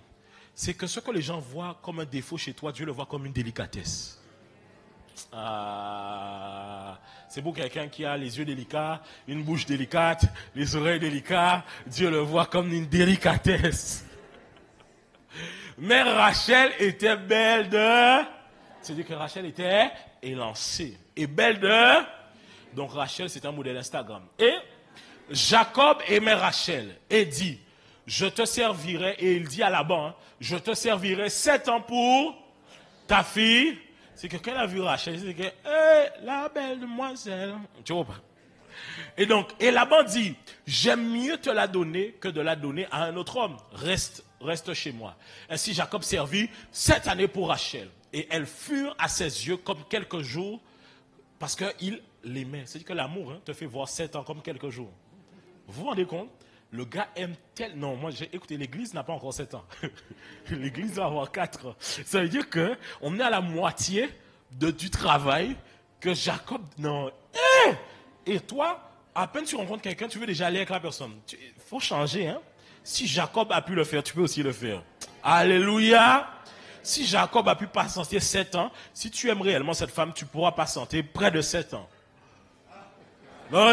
c'est que ce que les gens voient comme un défaut chez toi, Dieu le voit comme une délicatesse. C'est pour quelqu'un qui a les yeux délicats, une bouche délicate, les oreilles délicates, Dieu le voit comme une délicatesse. Mais Rachel était belle de... C'est-à-dire que Rachel était élancée. Et belle de... Donc Rachel, c'est un modèle Instagram. Et Jacob aimait Rachel et dit... Je te servirai, et il dit à Laban, hein, je te servirai 7 ans pour ta fille. C'est que quand elle a vu Rachel, c'est que, la belle demoiselle. Tu vois pas? Et donc, et Laban dit, j'aime mieux te la donner que de la donner à un autre homme. Reste chez moi. Ainsi, Jacob servit 7 années pour Rachel. Et elles furent à ses yeux comme quelques jours, parce qu'il l'aimait. C'est-à-dire que l'amour te fait voir 7 ans comme quelques jours. Vous vous rendez compte? Le gars aime tel... Non, moi, écoutez, l'église n'a pas encore 7 ans. L'église va avoir 4 ans. Ça veut dire qu'on est à la moitié du travail que Jacob... Non. Et toi, à peine tu rencontres quelqu'un, tu veux déjà aller avec la personne. Il faut changer. Hein? Si Jacob a pu le faire, tu peux aussi le faire. Alléluia. Si Jacob a pu patienter 7 ans, si tu aimes réellement cette femme, tu pourras patienter près de 7 ans. Non.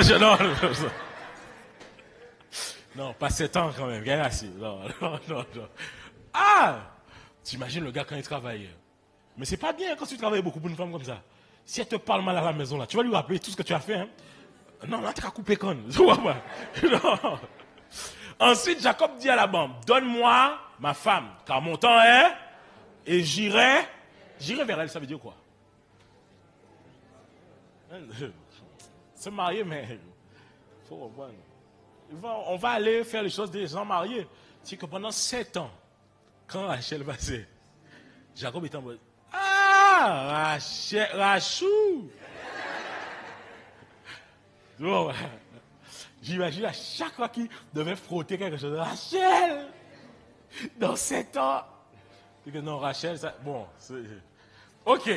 Non, pas 7 ans quand même, assez. Non. Ah! T'imagines le gars quand il travaille. Mais c'est pas bien quand tu travailles beaucoup pour une femme comme ça. Si elle te parle mal à la maison, là, tu vas lui rappeler tout ce que tu as fait. Hein? Non, là, tu as coupé con. Tu vois pas? Non. Ensuite, Jacob dit à Laban, donne-moi ma femme, car mon temps est, et j'irai vers elle. Ça veut dire quoi? Se marier, mais faut revoir. On va aller faire les choses des gens mariés. C'est que pendant 7 ans, quand Rachel passait, Jacob était en mode, Rachou. Donc, j'imagine à chaque fois qu'il devait frotter quelque chose, Rachel, dans 7 ans. C'est que non, Rachel, ça, bon, ok.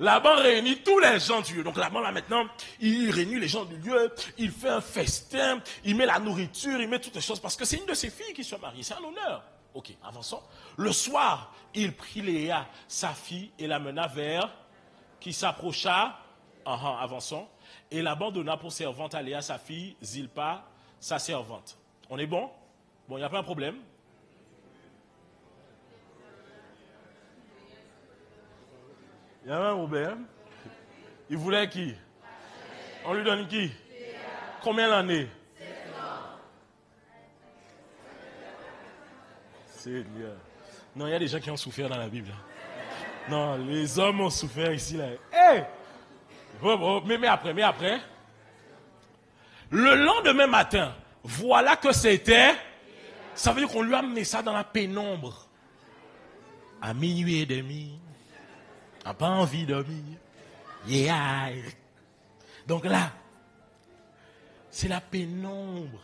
Laban réunit tous les gens du lieu. Donc Laban, là maintenant, il réunit les gens du lieu, il fait un festin, il met la nourriture, il met toutes les choses, parce que c'est une de ses filles qui se marie, c'est un honneur. Ok, avançons. Le soir, il prit Léa, sa fille, et la mena vers qui s'approcha. Avançons. Et l'abandonna pour servante à Léa, sa fille, Zilpa, sa servante. On est bon? Bon, il n'y a pas un problème. Il y a un problème. Il voulait qui? On lui donne qui? Combien d'années? Seigneur. Non, il y a des gens qui ont souffert dans la Bible. Non, les hommes ont souffert ici. Là. Hey! Mais après. Le lendemain matin, voilà que c'était. Ça veut dire qu'on lui a amené ça dans la pénombre. À minuit et demi. n'a pas envie de dormir. Yeah. Donc là, c'est la pénombre.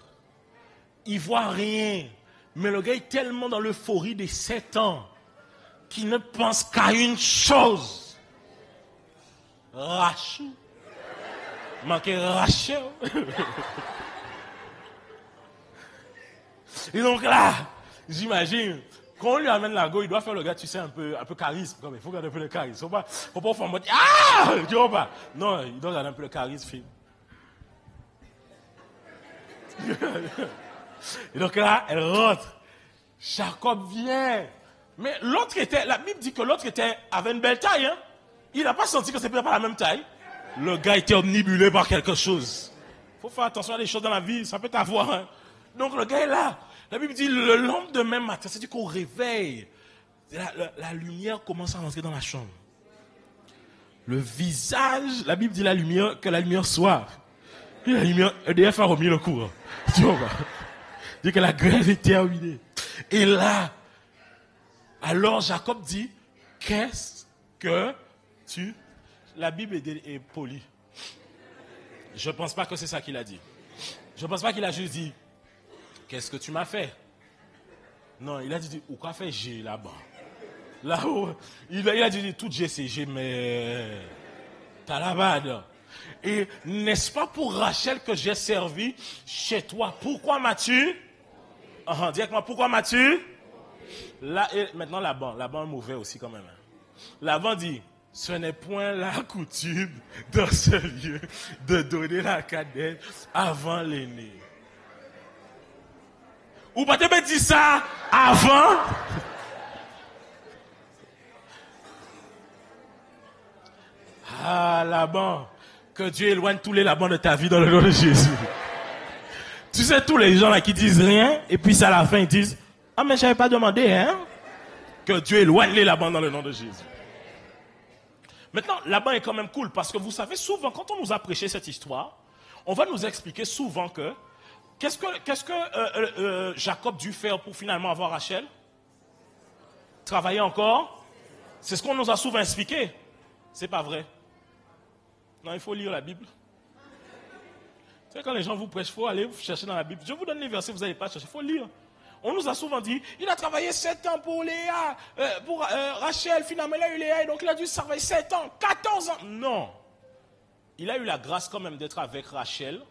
Il voit rien. Mais le gars est tellement dans l'euphorie des 7 ans qu'il ne pense qu'à une chose. Rachou. Manquer Rachel. Et donc là, j'imagine, quand on lui amène la go, il doit faire le gars, tu sais, un peu charisme. Il faut garder un peu le charisme. Faut pas faire en mode, ah, tu vois pas. Non, il doit garder un peu le charisme. Et donc là, elle rentre. Jacob vient. Mais l'autre la Bible dit que l'autre avait une belle taille. Hein? Il n'a pas senti que c'était pas la même taille. Le gars était omnibulé par quelque chose. Il faut faire attention à des choses dans la vie, ça peut t'avoir. Hein? Donc le gars est là. La Bible dit le lendemain matin, c'est-à-dire qu'au réveil, la lumière commence à rentrer dans la chambre. Le visage, la Bible dit que la lumière soit. Et la lumière, EDF a remis le cours. Tu vois pas? Dit que la grève est terminée. Et là, alors Jacob dit, qu'est-ce que tu... La Bible est polie. Je ne pense pas que c'est ça qu'il a dit. Je ne pense pas qu'il a juste dit, qu'est-ce que tu m'as fait? Non, il a dit, ou quoi fait j'ai là-bas? Là-haut, il a dit, tout j'ai, mais... T'as la Et n'est-ce pas pour Rachel que j'ai servi chez toi? Pourquoi m'as-tu? Dis-moi, pourquoi m'as-tu? Là, et maintenant, Laban est mauvais aussi quand même. Laban dit, ce n'est point la coutume dans ce lieu de donner la cadette avant l'aîné. Ou pas te dire ça avant? Ah, Laban, que Dieu éloigne tous les Labans de ta vie dans le nom de Jésus. Tu sais, tous les gens là qui disent rien, et puis à la fin ils disent, ah mais je n'avais pas demandé, hein? Que Dieu éloigne les Labans dans le nom de Jésus. Maintenant, Laban est quand même cool, parce que vous savez, souvent, quand on nous a prêché cette histoire, on va nous expliquer souvent que, qu'est-ce que Jacob dut faire pour finalement avoir Rachel? Travailler encore? C'est ce qu'on nous a souvent expliqué. C'est pas vrai. Non, il faut lire la Bible. Tu sais, quand les gens vous prêchent, il faut aller chercher dans la Bible. Je vous donne les versets, vous n'allez pas chercher, il faut lire. On nous a souvent dit, il a travaillé 7 ans pour Léa, pour Rachel, finalement il a eu Léa, et donc il a dû travailler 7 ans, 14 ans. Non. Il a eu la grâce quand même d'être avec Rachel.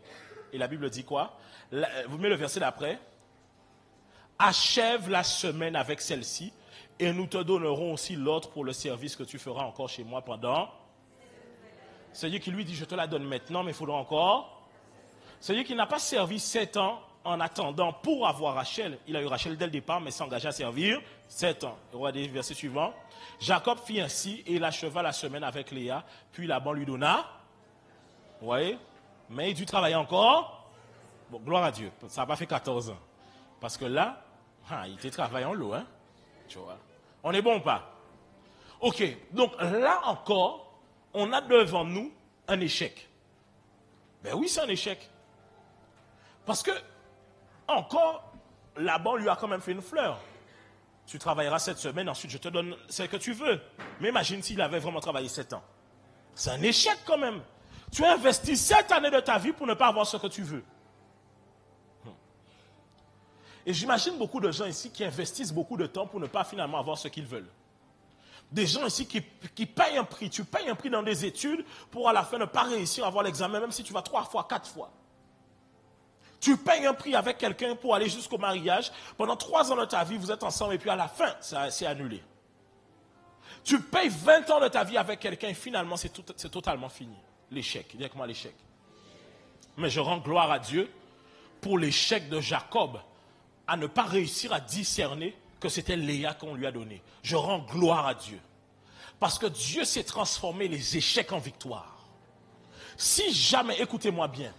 Et la Bible dit quoi? Vous mettez le verset d'après. Achève la semaine avec celle-ci, et nous te donnerons aussi l'autre pour le service que tu feras encore chez moi pendant. C'est-à-dire qu'il lui dit, je te la donne maintenant, mais il faudra encore. C'est-à-dire qu'il n'a pas servi 7 ans en attendant pour avoir Rachel. Il a eu Rachel dès le départ, mais s'est engagé à servir 7 ans. Regardez le verset suivant. Jacob fit ainsi et il acheva la semaine avec Léa, puis Laban lui donna. Vous voyez? Mais il dut travailler encore. Bon, gloire à Dieu. Ça n'a pas fait 14 ans. Parce que là, il était travaillant en l'eau, hein? Tu vois. On est bon ou pas? Ok. Donc là encore, on a devant nous un échec. Ben oui, c'est un échec. Parce que, encore, Laban lui a quand même fait une fleur. Tu travailleras cette semaine, ensuite je te donne ce que tu veux. Mais imagine s'il avait vraiment travaillé 7 ans. C'est un échec quand même. Tu as investi 7 années de ta vie pour ne pas avoir ce que tu veux. Et j'imagine beaucoup de gens ici qui investissent beaucoup de temps pour ne pas finalement avoir ce qu'ils veulent. Des gens ici qui payent un prix. Tu payes un prix dans des études pour à la fin ne pas réussir à avoir l'examen, même si tu vas 3 fois, 4 fois. Tu payes un prix avec quelqu'un pour aller jusqu'au mariage. Pendant 3 ans de ta vie, vous êtes ensemble et puis à la fin, c'est annulé. Tu payes 20 ans de ta vie avec quelqu'un et finalement, c'est totalement fini. L'échec, directement l'échec. Mais je rends gloire à Dieu pour l'échec de Jacob à ne pas réussir à discerner que c'était Léa qu'on lui a donné. Je rends gloire à Dieu. Parce que Dieu s'est transformé les échecs en victoire. Si jamais, écoutez-moi bien,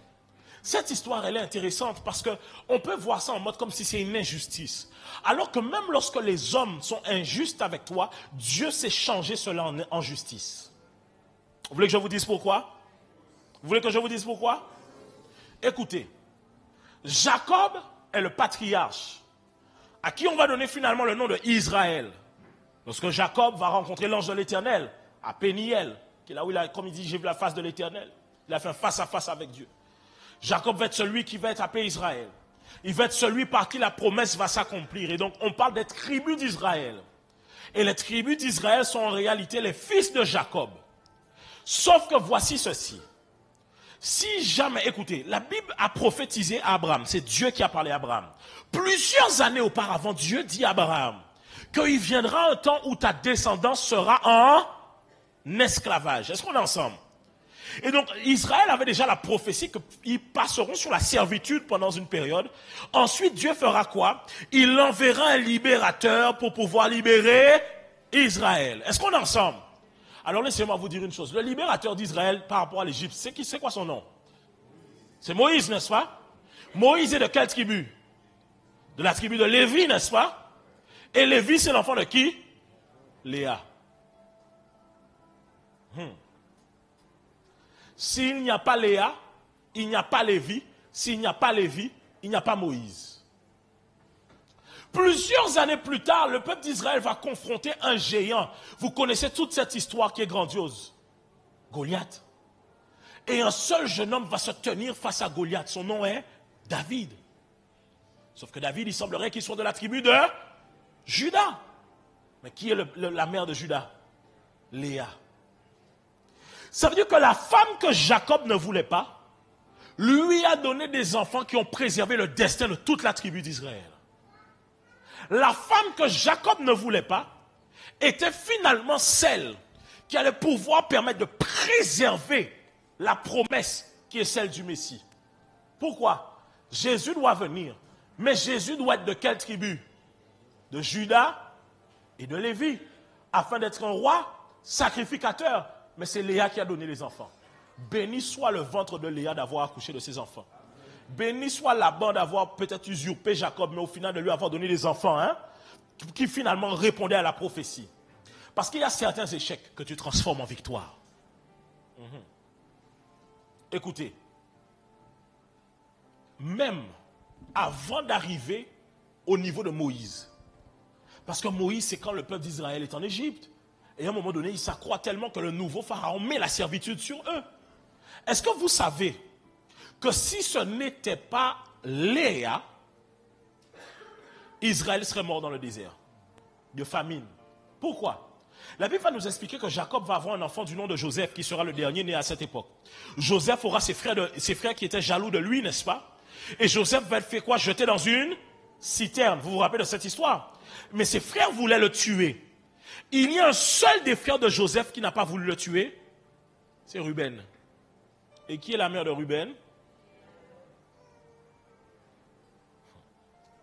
cette histoire, elle est intéressante parce qu'on peut voir ça en mode comme si c'est une injustice. Alors que même lorsque les hommes sont injustes avec toi, Dieu s'est changé cela en justice. Vous voulez que je vous dise pourquoi? Vous voulez que je vous dise pourquoi? Écoutez, Jacob est le patriarche à qui on va donner finalement le nom de Israël. Lorsque Jacob va rencontrer l'ange de l'Éternel à Péniel, qui est là où il a, comme il dit, j'ai vu la face de l'Éternel. Il a fait un face-à-face avec Dieu. Jacob va être celui qui va être appelé Israël. Il va être celui par qui la promesse va s'accomplir. Et donc, on parle des tribus d'Israël. Et les tribus d'Israël sont en réalité les fils de Jacob. Sauf que voici ceci. Si jamais, écoutez, la Bible a prophétisé à Abraham. C'est Dieu qui a parlé à Abraham. Plusieurs années auparavant, Dieu dit à Abraham qu'il viendra un temps où ta descendance sera en esclavage. Est-ce qu'on est ensemble? Et donc, Israël avait déjà la prophétie qu'ils passeront sur la servitude pendant une période. Ensuite, Dieu fera quoi? Il enverra un libérateur pour pouvoir libérer Israël. Est-ce qu'on est ensemble? Alors, laissez-moi vous dire une chose. Le libérateur d'Israël par rapport à l'Égypte, c'est quoi son nom? C'est Moïse, n'est-ce pas? Moïse est de quelle tribu? De la tribu de Lévi, n'est-ce pas? Et Lévi, c'est l'enfant de qui? Léa. S'il n'y a pas Léa, il n'y a pas Lévi. S'il n'y a pas Lévi, il n'y a pas Moïse. Plusieurs années plus tard, le peuple d'Israël va confronter un géant. Vous connaissez toute cette histoire qui est grandiose. Goliath. Et un seul jeune homme va se tenir face à Goliath. Son nom est David. Sauf que David, il semblerait qu'il soit de la tribu de Juda. Mais qui est la mère de Juda? Léa. Ça veut dire que la femme que Jacob ne voulait pas, lui a donné des enfants qui ont préservé le destin de toute la tribu d'Israël. La femme que Jacob ne voulait pas était finalement celle qui allait pouvoir permettre de préserver la promesse qui est celle du Messie. Pourquoi? Jésus doit venir, mais Jésus doit être de quelle tribu? De Juda et de Lévi, afin d'être un roi sacrificateur. Mais c'est Léa qui a donné les enfants. Béni soit le ventre de Léa d'avoir accouché de ses enfants. Béni soit Laban d'avoir peut-être usurpé Jacob, mais au final de lui avoir donné des enfants, qui finalement répondaient à la prophétie. Parce qu'il y a certains échecs que tu transformes en victoire. Écoutez, même avant d'arriver au niveau de Moïse, parce que Moïse, c'est quand le peuple d'Israël est en Égypte. Et à un moment donné, ils s'accroient tellement que le nouveau pharaon met la servitude sur eux. Est-ce que vous savez que si ce n'était pas Léa, Israël serait mort dans le désert de famine? Pourquoi? La Bible va nous expliquer que Jacob va avoir un enfant du nom de Joseph qui sera le dernier né à cette époque. Joseph aura ses frères qui étaient jaloux de lui, n'est-ce pas? Et Joseph va être fait quoi? Jeter dans une citerne. Vous vous rappelez de cette histoire? Mais ses frères voulaient le tuer. Il y a un seul des frères de Joseph qui n'a pas voulu le tuer. C'est Ruben. Et qui est la mère de Ruben?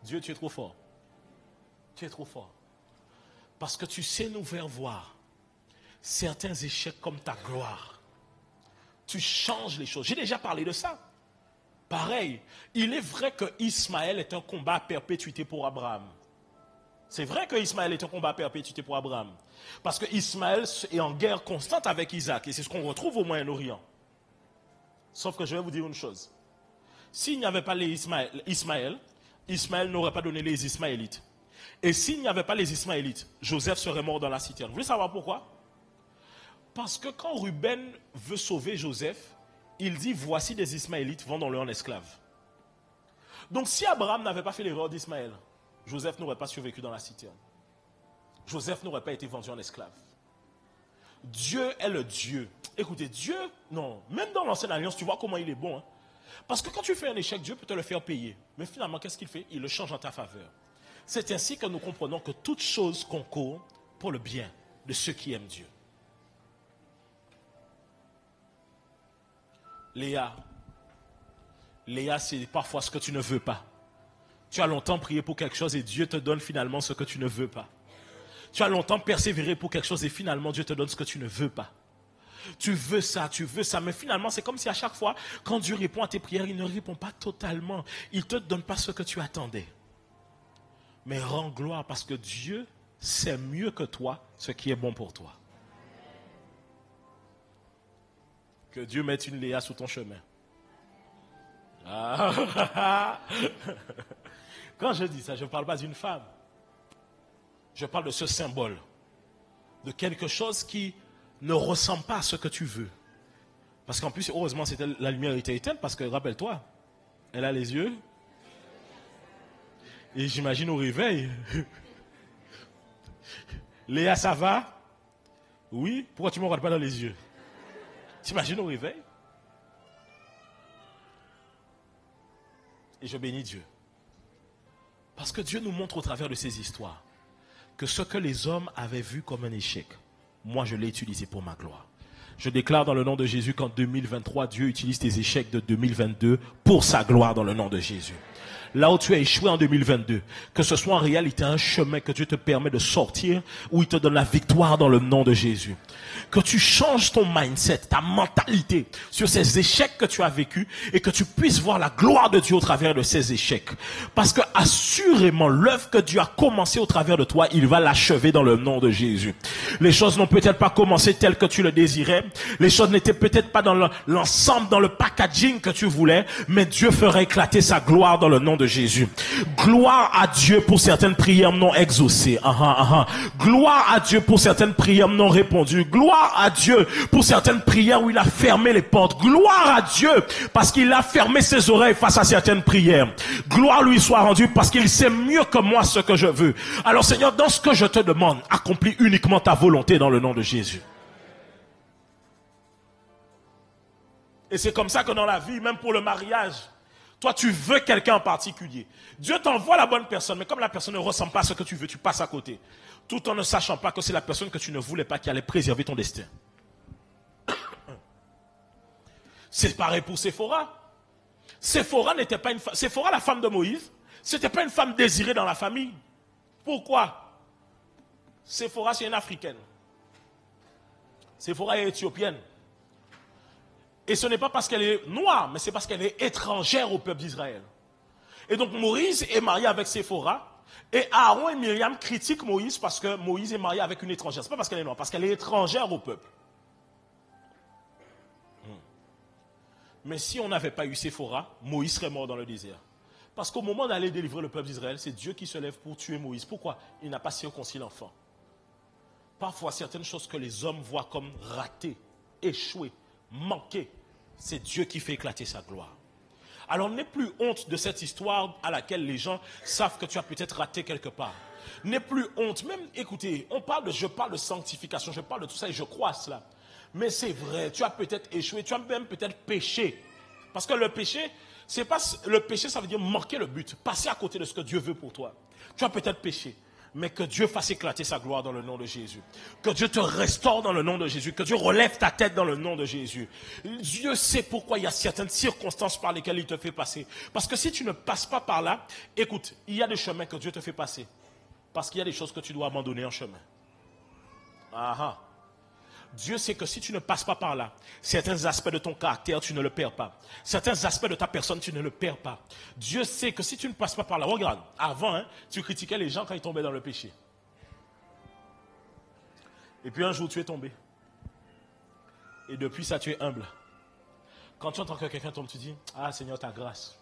Dieu, tu es trop fort. Tu es trop fort. Parce que tu sais nous faire voir certains échecs comme ta gloire. Tu changes les choses. J'ai déjà parlé de ça. Pareil, il est vrai que Ismaël est un combat à perpétuité pour Abraham. C'est vrai que Ismaël est un combat à perpétuité pour Abraham. Parce que Ismaël est en guerre constante avec Isaac. Et c'est ce qu'on retrouve au Moyen-Orient. Sauf que je vais vous dire une chose. S'il n'y avait pas les Ismaël n'aurait pas donné les Ismaélites. Et s'il n'y avait pas les Ismaélites, Joseph serait mort dans la citerne. Vous voulez savoir pourquoi? Parce que quand Ruben veut sauver Joseph, il dit, voici des Ismaélites, vendons-le en esclave. Donc si Abraham n'avait pas fait l'erreur d'Ismaël, Joseph n'aurait pas survécu dans la citerne. Joseph n'aurait pas été vendu en esclave. Dieu est le Dieu. Écoutez, Dieu, non, même dans l'Ancienne Alliance, tu vois comment il est bon. Parce que quand tu fais un échec, Dieu peut te le faire payer. Mais finalement, qu'est-ce qu'il fait? Il le change en ta faveur. C'est ainsi que nous comprenons que toute chose concourt pour le bien de ceux qui aiment Dieu. Léa, c'est parfois ce que tu ne veux pas. Tu as longtemps prié pour quelque chose et Dieu te donne finalement ce que tu ne veux pas. Tu as longtemps persévéré pour quelque chose et finalement Dieu te donne ce que tu ne veux pas. Tu veux ça, mais finalement c'est comme si à chaque fois, quand Dieu répond à tes prières, il ne répond pas totalement. Il ne te donne pas ce que tu attendais. Mais rends gloire parce que Dieu sait mieux que toi ce qui est bon pour toi. Que Dieu mette une Léa sous ton chemin. Ah. Quand je dis ça, je ne parle pas d'une femme. Je parle de ce symbole. De quelque chose qui ne ressemble pas à ce que tu veux. Parce qu'en plus, heureusement, la lumière était éteinte parce que, rappelle-toi, elle a les yeux. Et j'imagine au réveil. Léa, ça va? Oui? Pourquoi tu ne me regardes pas dans les yeux? T'imagines au réveil? Et je bénis Dieu. Parce que Dieu nous montre au travers de ces histoires que ce que les hommes avaient vu comme un échec, moi je l'ai utilisé pour ma gloire. Je déclare dans le nom de Jésus qu'en 2023, Dieu utilise tes échecs de 2022 pour sa gloire dans le nom de Jésus. Là où tu as échoué en 2022, que ce soit en réalité un chemin que Dieu te permet de sortir, où il te donne la victoire dans le nom de Jésus. Que tu changes ton mindset, ta mentalité sur ces échecs que tu as vécus et que tu puisses voir la gloire de Dieu au travers de ces échecs. Parce que assurément, l'œuvre que Dieu a commencé au travers de toi, il va l'achever dans le nom de Jésus. Les choses n'ont peut-être pas commencé telles que tu le désirais. Les choses n'étaient peut-être pas dans l'ensemble, dans le packaging que tu voulais, mais Dieu fera éclater sa gloire dans le nom de Jésus. Gloire à Dieu pour certaines prières non exaucées. Gloire à Dieu pour certaines prières non répondues. Gloire à Dieu pour certaines prières où il a fermé les portes. Gloire à Dieu parce qu'il a fermé ses oreilles face à certaines prières. Gloire lui soit rendue parce qu'il sait mieux que moi ce que je veux. Alors Seigneur, dans ce que je te demande, accomplis uniquement ta volonté dans le nom de Jésus. Et c'est comme ça que dans la vie, même pour le mariage, toi, tu veux quelqu'un en particulier. Dieu t'envoie la bonne personne, mais comme la personne ne ressemble pas à ce que tu veux, tu passes à côté. Tout en ne sachant pas que c'est la personne que tu ne voulais pas qui allait préserver ton destin. C'est pareil pour Séphora. Séphora n'était pas une femme. Séphora, la femme de Moïse, c'était pas une femme désirée dans la famille. Pourquoi? Séphora, c'est une Africaine. Séphora est éthiopienne. Et ce n'est pas parce qu'elle est noire, mais c'est parce qu'elle est étrangère au peuple d'Israël. Et donc Moïse est marié avec Séphora. Et Aaron et Myriam critiquent Moïse parce que Moïse est marié avec une étrangère. Ce n'est pas parce qu'elle est noire, parce qu'elle est étrangère au peuple. Mais si on n'avait pas eu Séphora, Moïse serait mort dans le désert. Parce qu'au moment d'aller délivrer le peuple d'Israël, c'est Dieu qui se lève pour tuer Moïse. Pourquoi? Il n'a pas circoncis l'enfant. Parfois, certaines choses que les hommes voient comme ratées, échouées, manquées, c'est Dieu qui fait éclater sa gloire. Alors n'aie plus honte de cette histoire à laquelle les gens savent que tu as peut-être raté quelque part. N'aie plus honte. Même, écoutez, je parle de sanctification, je parle de tout ça et je crois à cela. Mais c'est vrai, tu as peut-être échoué, tu as même peut-être péché. Parce que le péché, ça veut dire manquer le but, passer à côté de ce que Dieu veut pour toi. Tu as peut-être péché. Mais que Dieu fasse éclater sa gloire dans le nom de Jésus. Que Dieu te restaure dans le nom de Jésus. Que Dieu relève ta tête dans le nom de Jésus. Dieu sait pourquoi il y a certaines circonstances par lesquelles il te fait passer. Parce que si tu ne passes pas par là, écoute, il y a des chemins que Dieu te fait passer. Parce qu'il y a des choses que tu dois abandonner en chemin. Dieu sait que si tu ne passes pas par là, certains aspects de ton caractère, tu ne le perds pas. Certains aspects de ta personne, tu ne le perds pas. Dieu sait que si tu ne passes pas par là, regarde, avant, tu critiquais les gens quand ils tombaient dans le péché. Et puis un jour, tu es tombé. Et depuis ça, tu es humble. Quand tu entends que quelqu'un tombe, tu dis, ah Seigneur, ta grâce.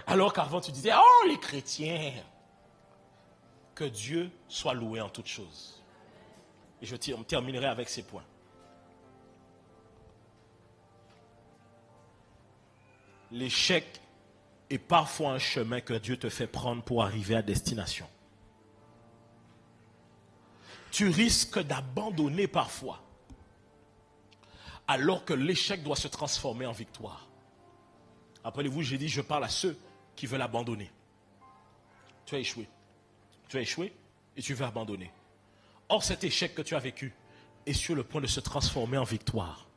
Alors qu'avant, tu disais, oh les chrétiens. Que Dieu soit loué en toutes choses. Et je terminerai avec ces points. L'échec est parfois un chemin que Dieu te fait prendre pour arriver à destination. Tu risques d'abandonner parfois, alors que l'échec doit se transformer en victoire. Rappelez-vous, j'ai dit, je parle à ceux qui veulent abandonner. Tu as échoué. Tu as échoué et tu veux abandonner. Or, cet échec que tu as vécu est sur le point de se transformer en victoire.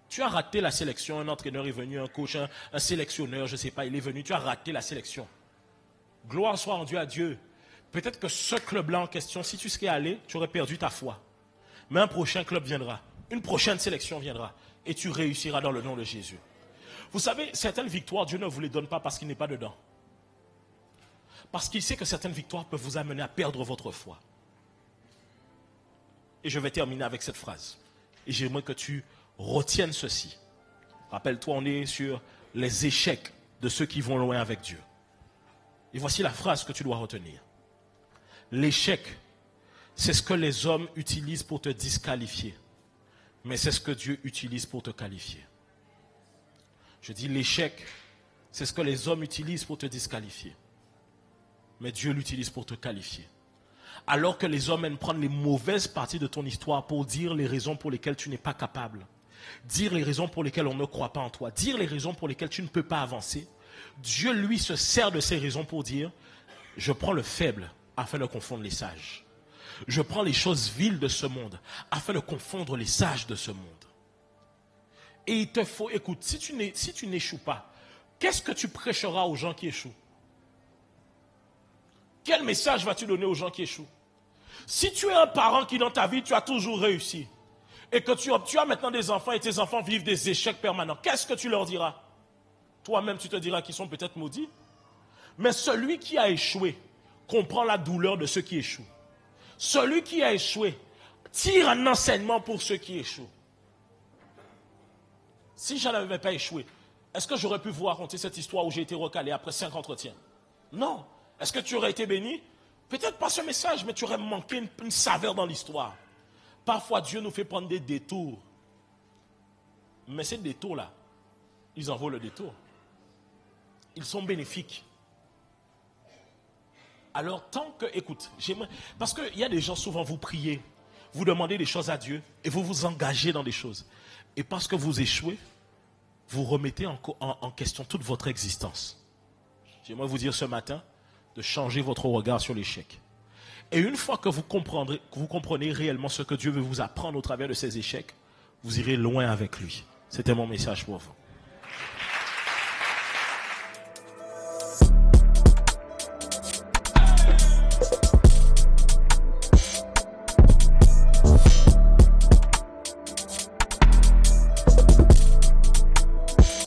Tu as raté la sélection, un entraîneur est venu, un coach, un sélectionneur, je ne sais pas, il est venu, tu as raté la sélection. Gloire soit rendue à Dieu. Peut-être que ce club-là en question, si tu serais allé, tu aurais perdu ta foi. Mais un prochain club viendra, une prochaine sélection viendra et tu réussiras dans le nom de Jésus. Vous savez, certaines victoires, Dieu ne vous les donne pas parce qu'il n'est pas dedans. Parce qu'il sait que certaines victoires peuvent vous amener à perdre votre foi. Et je vais terminer avec cette phrase. Et j'aimerais que tu retiennes ceci. Rappelle-toi, on est sur les échecs de ceux qui vont loin avec Dieu. Et voici la phrase que tu dois retenir. L'échec, c'est ce que les hommes utilisent pour te disqualifier. Mais c'est ce que Dieu utilise pour te qualifier. Je dis l'échec, c'est ce que les hommes utilisent pour te disqualifier. Mais Dieu l'utilise pour te qualifier. Alors que les hommes aiment prendre les mauvaises parties de ton histoire pour dire les raisons pour lesquelles tu n'es pas capable, dire les raisons pour lesquelles on ne croit pas en toi, dire les raisons pour lesquelles tu ne peux pas avancer, Dieu, lui, se sert de ces raisons pour dire, je prends le faible afin de confondre les sages. Je prends les choses viles de ce monde afin de confondre les sages de ce monde. Et il te faut, écoute, si tu n'échoues pas, qu'est-ce que tu prêcheras aux gens qui échouent? Quel message vas-tu donner aux gens qui échouent? Si tu es un parent qui dans ta vie, tu as toujours réussi, et que tu as maintenant des enfants et tes enfants vivent des échecs permanents, qu'est-ce que tu leur diras? Toi-même, tu te diras qu'ils sont peut-être maudits. Mais celui qui a échoué comprend la douleur de ceux qui échouent. Celui qui a échoué tire un enseignement pour ceux qui échouent. Si je n'avais pas échoué, est-ce que j'aurais pu vous raconter cette histoire où j'ai été recalé après 5 entretiens? Non. Est-ce que tu aurais été béni? Peut-être pas ce message, mais tu aurais manqué une saveur dans l'histoire. Parfois, Dieu nous fait prendre des détours. Mais ces détours-là, ils en vaut le détour. Ils sont bénéfiques. Alors, tant que, écoute, parce qu'il y a des gens, souvent, vous priez, vous demandez des choses à Dieu et vous vous engagez dans des choses. Et parce que vous échouez, vous remettez en question toute votre existence. J'aimerais vous dire ce matin de changer votre regard sur l'échec. Et une fois que vous comprenez réellement ce que Dieu veut vous apprendre au travers de ces échecs, vous irez loin avec lui. C'était mon message pour vous.